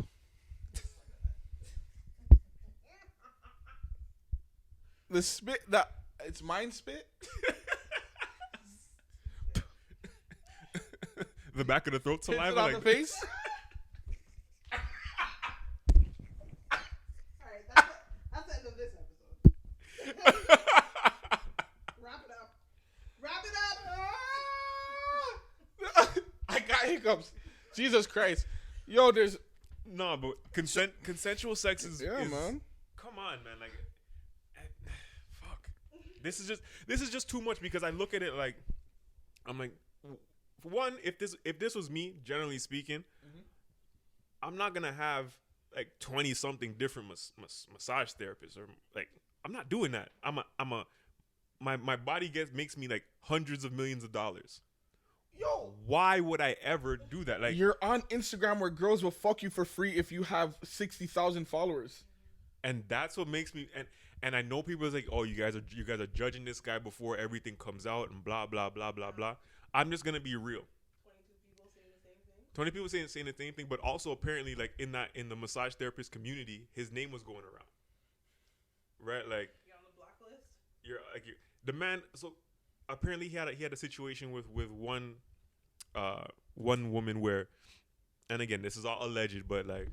Speaker 3: The spit that it's mine spit.
Speaker 2: The back of the throat
Speaker 3: Hits it
Speaker 2: saliva,
Speaker 3: on
Speaker 2: like,
Speaker 3: the face.
Speaker 6: All right, that's the end of this episode. Wrap it up.
Speaker 3: I got hiccups. Jesus Christ. Yo, there's
Speaker 2: no, but consensual sex is
Speaker 3: man.
Speaker 2: Come on, man, like, fuck. This is just too much, because I look at it like, I'm like, for one, if this was me, generally speaking, I'm not gonna have like 20 something different massage therapists, or like, I'm not doing that. My body makes me like hundreds of millions of dollars.
Speaker 3: Yo,
Speaker 2: why would I ever do that? Like,
Speaker 3: you're on Instagram where girls will fuck you for free if you have 60,000 followers.
Speaker 2: and that's what makes me, and I know people is like, oh, you guys are judging this guy before everything comes out and blah blah blah blah blah. I'm just gonna be real. 20 people saying the same thing, but also apparently, like, in the massage therapist community, his name was going around, right? Like,
Speaker 6: You're on the blacklist.
Speaker 2: The man. So apparently he had a situation with one woman where, and again, this is all alleged, but like,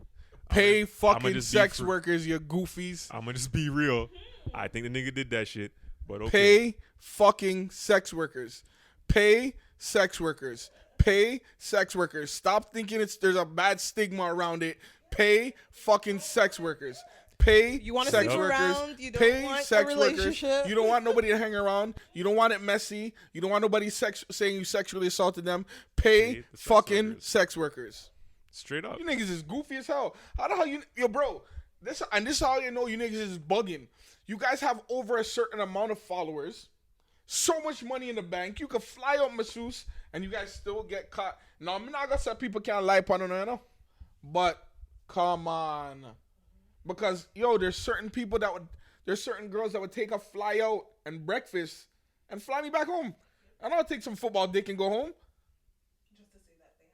Speaker 3: Pay
Speaker 2: I'ma
Speaker 3: fucking
Speaker 2: just
Speaker 3: sex workers, you goofies.
Speaker 2: I'm gonna just be real. I think the nigga did that shit, but okay.
Speaker 3: Pay fucking sex workers. Pay sex workers. Pay sex workers. Stop thinking there's a bad stigma around it. Pay fucking sex workers. Pay
Speaker 6: You want to
Speaker 3: sex
Speaker 6: sleep
Speaker 3: workers.
Speaker 6: around. You don't
Speaker 3: Pay
Speaker 6: want
Speaker 3: sex
Speaker 6: a
Speaker 3: workers.
Speaker 6: relationship.
Speaker 3: You don't want nobody to hang around. You don't want it messy. You don't want nobody saying you sexually assaulted them. Pay
Speaker 2: the sex
Speaker 3: fucking
Speaker 2: workers.
Speaker 3: sex workers.
Speaker 2: Straight up.
Speaker 3: You niggas is goofy as hell. How the hell yo, bro? This is how you know you niggas is bugging. You guys have over a certain amount of followers, so much money in the bank. You could fly out masseuse, and you guys still get caught. Now, I'm not gonna say people can't lie upon no, no, but come on, because yo, there's certain girls that would take a fly out and breakfast and fly me back home. And I'll take some football dick and go home.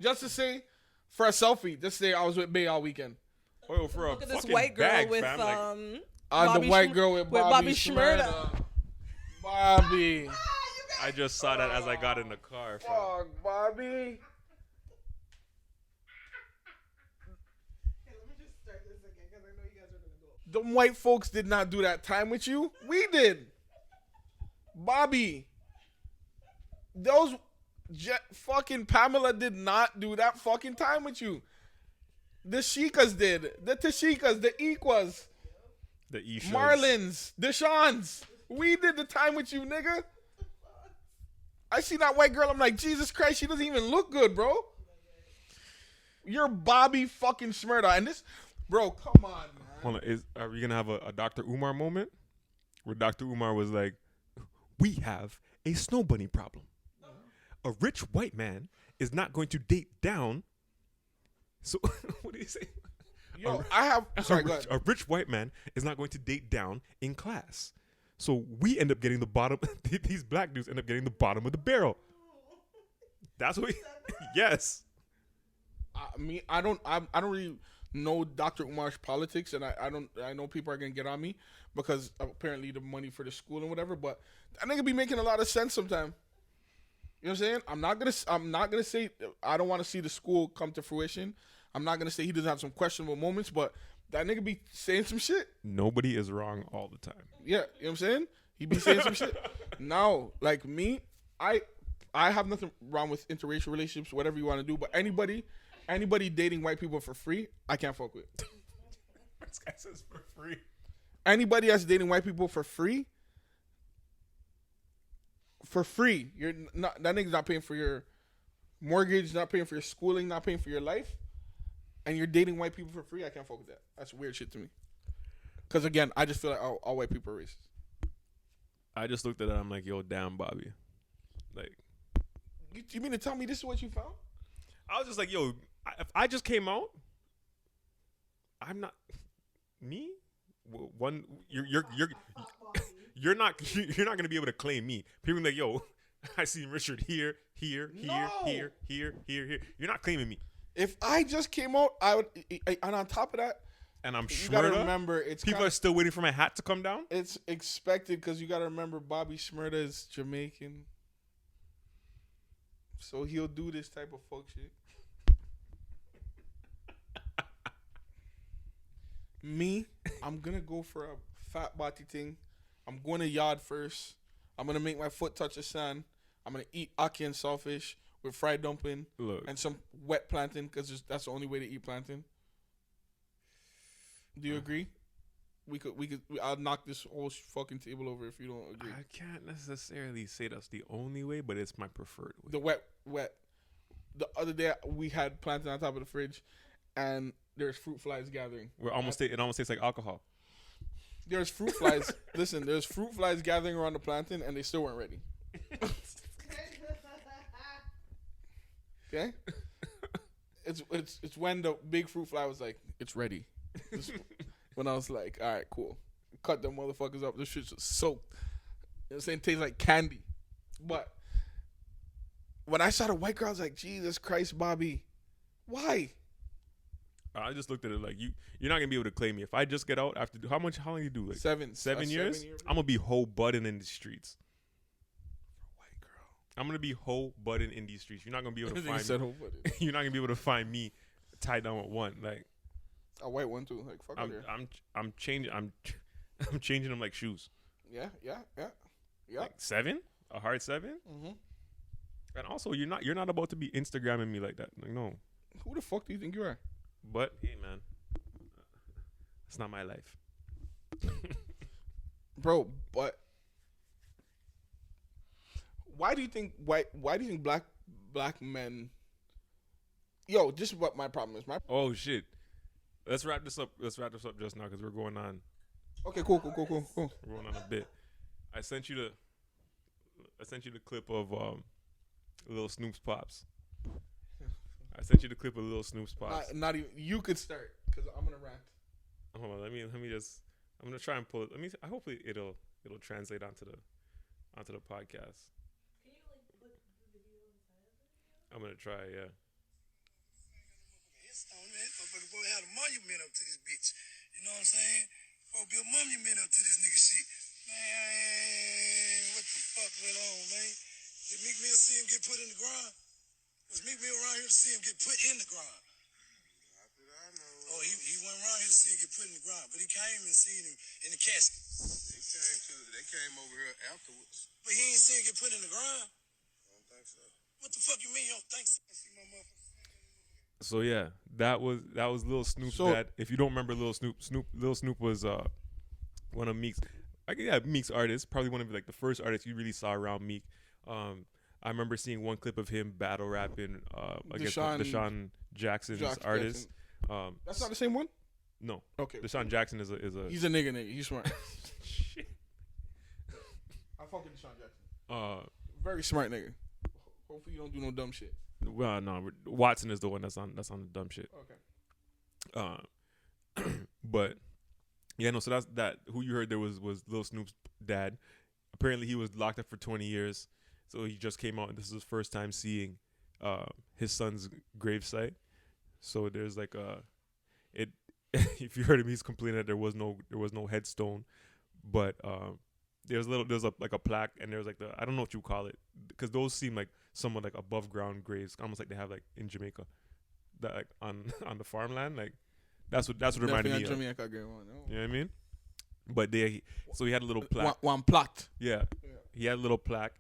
Speaker 3: Just to say. For a selfie, just say I was with Bay all weekend.
Speaker 2: Oh, for
Speaker 6: Look
Speaker 2: a
Speaker 6: at this
Speaker 2: fucking
Speaker 6: white girl
Speaker 2: bag,
Speaker 6: with
Speaker 2: fam. Like,
Speaker 3: The white girl with Bobby
Speaker 6: Shmurda.
Speaker 3: Shmurda.
Speaker 1: Bobby.
Speaker 2: I just saw that as I got in the car. Fam.
Speaker 1: Fuck, Bobby.
Speaker 4: Hey, let me just start this again because I know you guys are gonna go.
Speaker 1: Them white folks did not do that time with you. We did. Bobby. Those fucking Pamela did not do that fucking time with you. The Shikas did. The Tashikas, the Equas,
Speaker 2: The Ishas.
Speaker 1: Marlins, DeShaun's. We did the time with you, nigga. I see that white girl. I'm like, Jesus Christ, she doesn't even look good, bro. You're Bobby fucking Shmurda. And this, bro, come on, man.
Speaker 2: Hold on, are we gonna have a Dr. Umar moment where Dr. Umar was like, "We have a snow bunny problem. A rich white man is not going to date down." So what do you say?
Speaker 1: Yo, I have. Sorry, go ahead.
Speaker 2: A rich white man is not going to date down in class. So we end up getting the bottom. These black dudes end up getting the bottom of the barrel. That's what. Yes.
Speaker 1: I don't really know Dr. Umar's politics, and I know people are gonna get on me because apparently the money for the school and whatever. But that nigga be making a lot of sense sometimes. You know what I'm saying? I'm not gonna say I don't want to see the school come to fruition. I'm not gonna say he doesn't have some questionable moments, but that nigga be saying some shit.
Speaker 2: Nobody is wrong all the time.
Speaker 1: Yeah, you know what I'm saying? He be saying some shit. Now, like me, I have nothing wrong with interracial relationships, whatever you want to do. But anybody dating white people for free, I can't fuck with.
Speaker 2: This guy says for free.
Speaker 1: Anybody that's dating white people for free, you're not, that nigga's not paying for your mortgage, not paying for your schooling, not paying for your life, and you're dating white people for free. I can't fuck with that. That's weird shit to me. Because again, I just feel like all white people are racist.
Speaker 2: I just looked at it. I'm like, yo, damn, Bobby. Like,
Speaker 1: you mean to tell me this is what you found?
Speaker 2: I was just like, yo, if I just came out, I'm not me. One, you're not gonna be able to claim me. People be like, yo, I seen Richard here. You're not claiming me.
Speaker 1: If I just came out, I would. And on top of that,
Speaker 2: And I'm
Speaker 1: you
Speaker 2: sure
Speaker 1: gotta remember it's
Speaker 2: people are still waiting for my hat to come down.
Speaker 1: It's expected because you gotta remember Bobby Shmurda is Jamaican, so he'll do this type of fuck shit. Me, I'm gonna go for a fat body thing. I'm going to yard first. I'm gonna make my foot touch the sand. I'm gonna eat ackee and saltfish with fried dumpling and some wet plantain because that's the only way to eat plantain. Do you agree? I'll knock this whole fucking table over if you don't agree.
Speaker 2: I can't necessarily say that's the only way, but it's my preferred way.
Speaker 1: The wet. The other day we had plantain on top of the fridge, and there's fruit flies gathering.
Speaker 2: It almost tastes like alcohol.
Speaker 1: There's fruit flies. Listen, there's fruit flies gathering around the plantain, and they still weren't ready. Okay, it's when the big fruit fly was like, it's ready. When I was like, all right, cool. Cut them motherfuckers up. This shit's just soaked. You know what I'm saying? Tastes like candy. But when I saw the white girl, I was like, Jesus Christ, Bobby. Why?
Speaker 2: I just looked at it like you're not gonna be able to claim me if I just get out after how long do you do? Like
Speaker 1: 7
Speaker 2: years?
Speaker 1: 7 years?
Speaker 2: I'm gonna be whole budding in the streets.
Speaker 1: White girl.
Speaker 2: I'm gonna be whole budding in these streets. You're not gonna be able to find
Speaker 1: said
Speaker 2: me.
Speaker 1: whole budding.
Speaker 2: You're not gonna be able to find me tied down with one. Like
Speaker 1: A white one too. Like fuck her.
Speaker 2: I'm changing them like shoes.
Speaker 1: Yeah.
Speaker 2: Like 7, a hard 7.
Speaker 1: Mm-hmm.
Speaker 2: And also, you're not about to be Instagramming me like that. Like no.
Speaker 1: Who the fuck do you think you are?
Speaker 2: But hey, man, it's not my life,
Speaker 1: bro. But why do you think black men? Yo, this is what my problem is.
Speaker 2: Oh shit. Let's wrap this up just now because we're going on.
Speaker 1: Okay, cool.
Speaker 2: We're going on a bit. I sent you the clip of Lil Snoop's Pops. I sent you the clip of Lil Snoop's Pops.
Speaker 1: Not even you could start because I'm gonna rant.
Speaker 2: Hold on, let me just. I'm gonna try and pull it. Hopefully it'll translate onto the podcast.
Speaker 6: Can you like put the video inside of it?
Speaker 2: I'm gonna try. Yeah.
Speaker 7: Boy had a monument up to this bitch. You know what I'm saying? Boy, build a monument up to this nigga shit. Man, what the fuck went on, man? Did Meek Mill see him get put in the ground? Was Meek Mill around here to see him get put in the ground? Not that I know. Oh, he went around here to see him get put in the ground, but he came and seen him in the casket. They came over here afterwards. But he ain't seen him get put in the ground? I don't think so. What the fuck you mean you don't think so? I see my motherfucker.
Speaker 2: So yeah, that was Lil Snoop's dad. If you don't remember Lil Snoop was one of Meek's, Meek's artists, probably one of like the first artists you really saw around Meek. I remember seeing one clip of him battle rapping against DeShaun Jackson's artist.
Speaker 3: That's not the same one?
Speaker 2: No.
Speaker 3: Okay.
Speaker 2: DeShaun Jackson is a
Speaker 3: he's a nigga. He's smart.
Speaker 2: Shit.
Speaker 3: I fuck with DeShaun Jackson. Very smart nigga. Hopefully you don't do no dumb shit.
Speaker 2: Well, no, Watson is the one that's on the dumb shit.
Speaker 3: Okay.
Speaker 2: But yeah, no. So that's that. Who you heard there was Lil Snoop's dad. Apparently he was locked up for 20 years. So he just came out, and this is his first time seeing his son's gravesite. So there's like if you heard him, he's complaining that there was no headstone, but there's a plaque, and there's like I don't know what you call it, because those seem like somewhat like above ground graves, almost like they have like in Jamaica, that like on the farmland, like that's what it reminded me of.
Speaker 3: Jamaica,
Speaker 2: you know what I mean? But he had a little plaque.
Speaker 3: One plot.
Speaker 2: Yeah, he had a little plaque,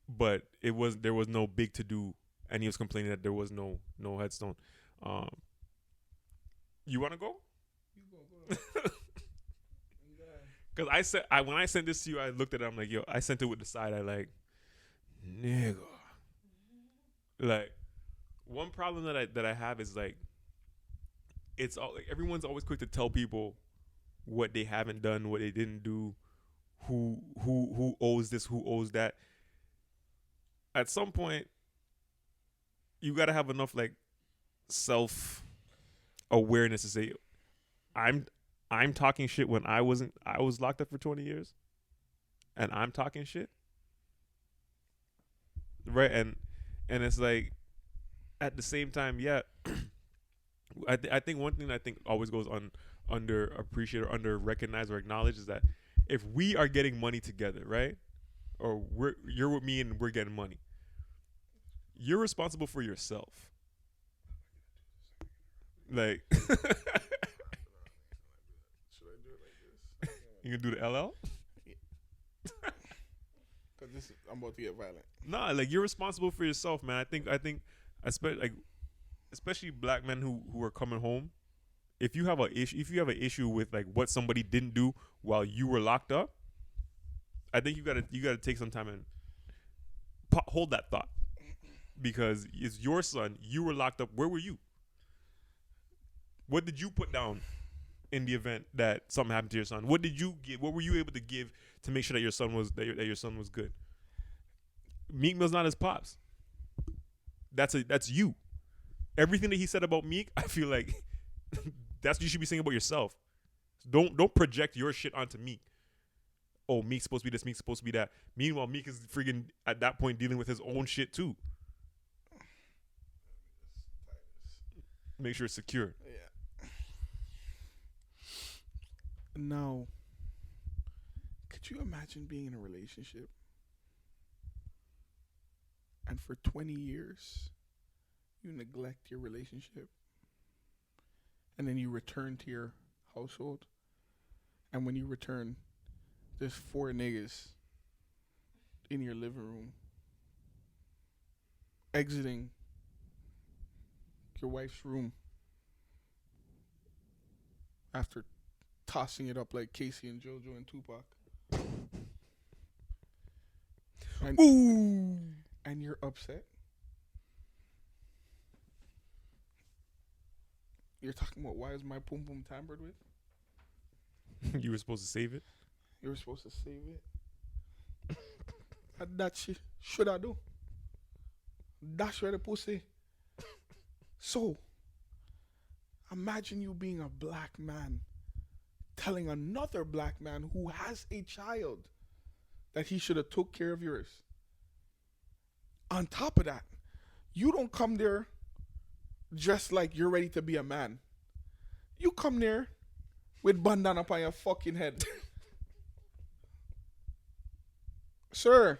Speaker 2: but there was no big to do, and he was complaining that there was no headstone. You want to go?
Speaker 3: You go.
Speaker 2: Because when I sent this to you, I looked at it. I'm like, yo, I sent it with the side eye, like, nigga. Like, one problem that I have is like, it's all like everyone's always quick to tell people what they haven't done, what they didn't do, who owes this, who owes that. At some point, you gotta have enough like self awareness to say, I'm talking shit when I was locked up for 20 years, and I'm talking shit, right? And it's like, at the same time, yeah. I think one thing that I think always goes underappreciated or under recognized or acknowledged is that if we are getting money together, right, or you're with me and we're getting money, you're responsible for yourself. Like, should I
Speaker 3: do it like this?
Speaker 2: You can do the LL?
Speaker 3: Because I'm about to get violent.
Speaker 2: Nah, like, you're responsible for yourself, man. I think especially black men who are coming home, if you have an issue with like what somebody didn't do while you were locked up, I think you gotta take some time and hold that thought, because it's your son. You were locked up. Where were you? What did you put down in the event that something happened to your son? What did you give? What were you able to give to make sure that your son was good? Meek Mill's not his pops. That's you. Everything that he said about Meek, I feel like that's what you should be saying about yourself. Don't project your shit onto Meek. Oh, Meek's supposed to be this, Meek's supposed to be that. Meanwhile, Meek is freaking at that point dealing with his own shit too. Make sure it's secure.
Speaker 3: Yeah. Now, could you imagine being in a relationship and for 20 years you neglect your relationship, and then you return to your household, and when you return, there's 4 niggas in your living room exiting your wife's room after tossing it up like Casey and JoJo and Tupac. And, ooh, and you're upset. You're talking about, why is my pum pum tampered with?
Speaker 2: You were supposed to save it?
Speaker 3: You were supposed to save it. And that shit should I do? Dash where the pussy. So, imagine you being a black man telling another black man who has a child that he should have took care of yours. On top of that, you don't come there dressed like you're ready to be a man. You come there with bandana up on your fucking head. Sir,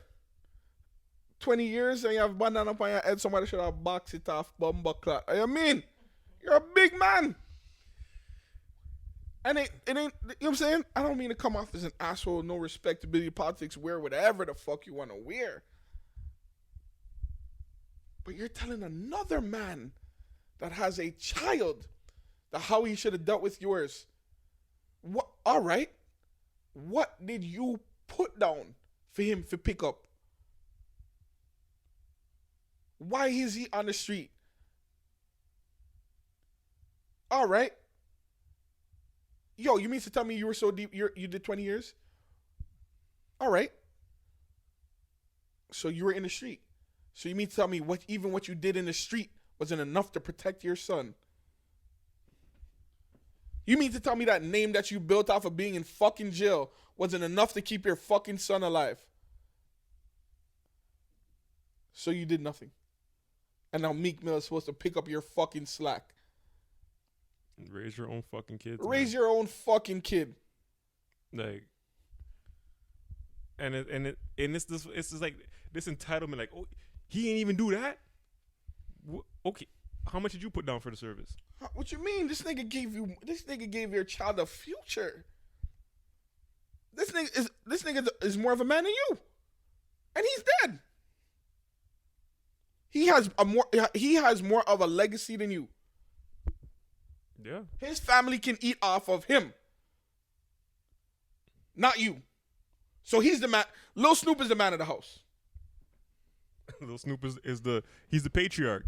Speaker 3: 20 years and you have bandana up on your head, somebody should have boxed it off, bumba clot. I mean, you're a big man. And it ain't, you know what I'm saying? I don't mean to come off as an asshole, no respectability politics, wear whatever the fuck you want to wear. But you're telling another man that has a child that how he should have dealt with yours. What? All right. What did you put down for him to pick up? Why is he on the street? All right. Yo, you mean to tell me you were so deep, you did 20 years? All right. So you were in the street. So you mean to tell me what you did in the street wasn't enough to protect your son? You mean to tell me that name that you built off of being in fucking jail wasn't enough to keep your fucking son alive? So you did nothing. And now Meek Mill is supposed to pick up your fucking slack.
Speaker 2: Raise your own fucking kids.
Speaker 3: Raise your own fucking kid.
Speaker 2: Like, it's just like this entitlement. Like, oh, he ain't even do that. Okay, how much did you put down for the service?
Speaker 3: What you mean? This nigga gave your child a future. This nigga is more of a man than you, and he's dead. He has more of a legacy than you.
Speaker 2: Yeah.
Speaker 3: His family can eat off of him, not you. So he's the man. Lil Snoop is the man of the house.
Speaker 2: Lil Snoop he's the patriarch.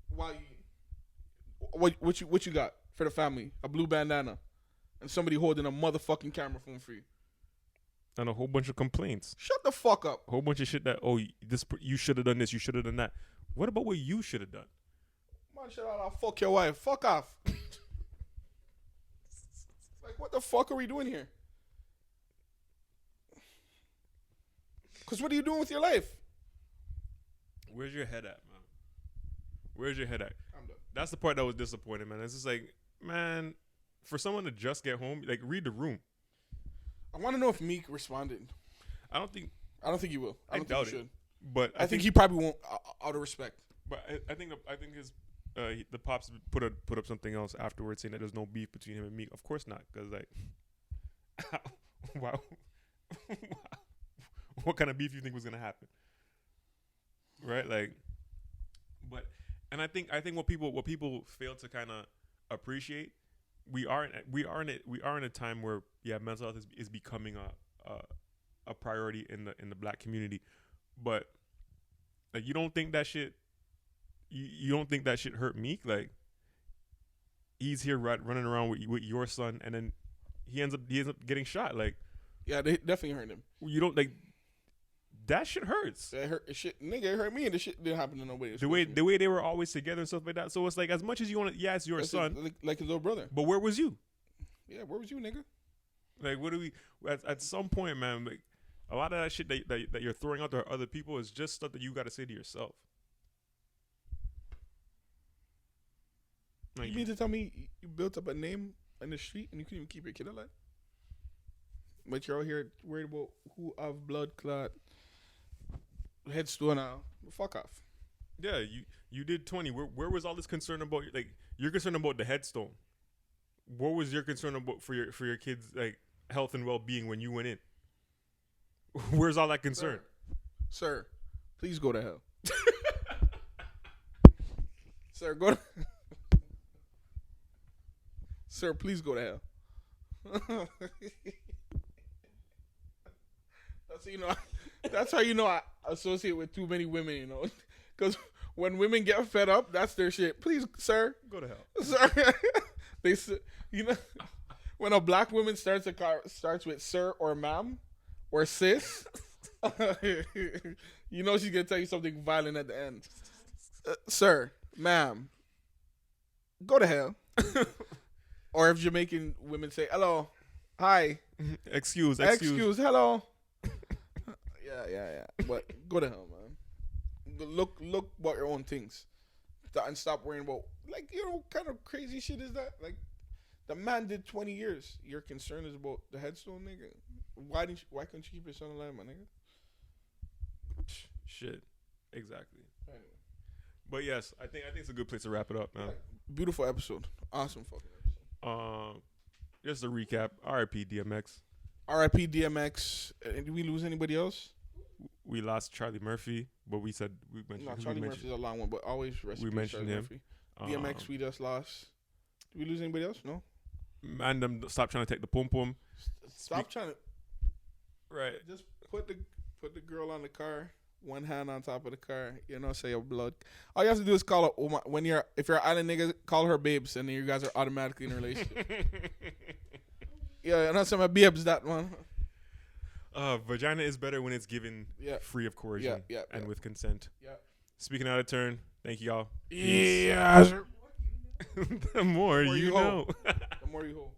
Speaker 3: Why? What you got for the family? A blue bandana, and somebody holding a motherfucking camera phone for you,
Speaker 2: and a whole bunch of complaints.
Speaker 3: Shut the fuck up.
Speaker 2: A whole bunch of shit that you should have done this, you should have done that. What about what you should have done?
Speaker 3: Man, shut up! I'll fuck your wife. Fuck off. Like, what the fuck are we doing here? Because what are you doing with your life?
Speaker 2: Where's your head at, man? Where's your head at?
Speaker 3: I'm done.
Speaker 2: That's the part that was disappointing, man. It's just like, man, for someone to just get home, like, read the room.
Speaker 3: I want to know if Meek responded.
Speaker 2: I don't think
Speaker 3: he will. I don't
Speaker 2: doubt
Speaker 3: think he should.
Speaker 2: But
Speaker 3: I think he probably won't, out of respect.
Speaker 2: But I think his the pops put up something else afterwards saying that there's no beef between him and Meek. Of course not, because like, wow, what kind of beef you think was gonna happen, right? Like, but and I think what people fail to kind of appreciate, we are in a time where mental health is becoming a priority in the Black community, but like you don't think that shit hurt Meek? Like, he's here running around with your son, and then he ends up getting shot. Like,
Speaker 3: yeah, they definitely hurt him.
Speaker 2: You don't like that shit hurts.
Speaker 3: It hurt shit, nigga. It hurt me, and the shit didn't happen to nobody.
Speaker 2: The way they were always together and stuff like that. So it's like, as much as you want to, it's your son,
Speaker 3: like his little brother.
Speaker 2: But where was you?
Speaker 3: Yeah, where was you, nigga?
Speaker 2: Like, what do we? At some point, man, like a lot of that shit that you're throwing out to other people is just stuff that you got to say to yourself.
Speaker 3: You mean to tell me you built up a name in the street and you couldn't even keep your kid alive? But you're out here worried about who have blood clot, headstone now. Fuck off.
Speaker 2: Yeah, you did 20. Where was all this concern about? Like, you're concerned about the headstone. What was your concern about for your kids' like health and well-being when you went in? Where's all that concern?
Speaker 3: Sir, please go to hell. Sir, go to Sir, please go to hell. That's how you know I associate with too many women, you know. Because when women get fed up, that's their shit. Please, sir,
Speaker 2: go to hell.
Speaker 3: Sir, when a Black woman starts with sir or ma'am or sis, you know she's gonna tell you something violent at the end. Sir, ma'am, go to hell. Or if Jamaican women say hello, hi,
Speaker 2: excuse,
Speaker 3: hello. Yeah. But go to hell, man. Look about your own things, and stop worrying about kind of crazy shit is that? Like, the man did 20 years. Your concern is about the headstone, nigga. Why couldn't you keep your son alive, my nigga?
Speaker 2: Shit. Exactly.
Speaker 3: Anyway.
Speaker 2: But yes, I think it's a good place to wrap it up, man.
Speaker 3: Beautiful episode. Awesome fucking episode.
Speaker 2: Just a recap. R.I.P. DMX.
Speaker 3: R.I.P. DMX. Did we lose anybody else?
Speaker 2: We lost Charlie Murphy, but we said we mentioned.
Speaker 3: No,
Speaker 2: who
Speaker 3: Charlie
Speaker 2: we
Speaker 3: Murphy's
Speaker 2: mentioned.
Speaker 3: a long one, but always rest
Speaker 2: We
Speaker 3: in peace,
Speaker 2: mentioned
Speaker 3: Charlie
Speaker 2: him.
Speaker 3: Murphy. DMX, we just lost. Did we lose anybody else? No.
Speaker 2: Man, them stop trying to take the pom pom.
Speaker 3: Stop trying to.
Speaker 2: Right.
Speaker 3: Just put the girl on the car, one hand on top of the car. You know, say your blood. All you have to do is call her if you're an island nigga, call her babes, and then you guys are automatically in a relationship. Yeah, and that's my babes. That one.
Speaker 2: Vagina is better when it's given free of coercion and with consent.
Speaker 3: Yeah.
Speaker 2: Speaking out of turn, thank you all.
Speaker 3: Yeah.
Speaker 2: The more you know.
Speaker 3: The more you hold.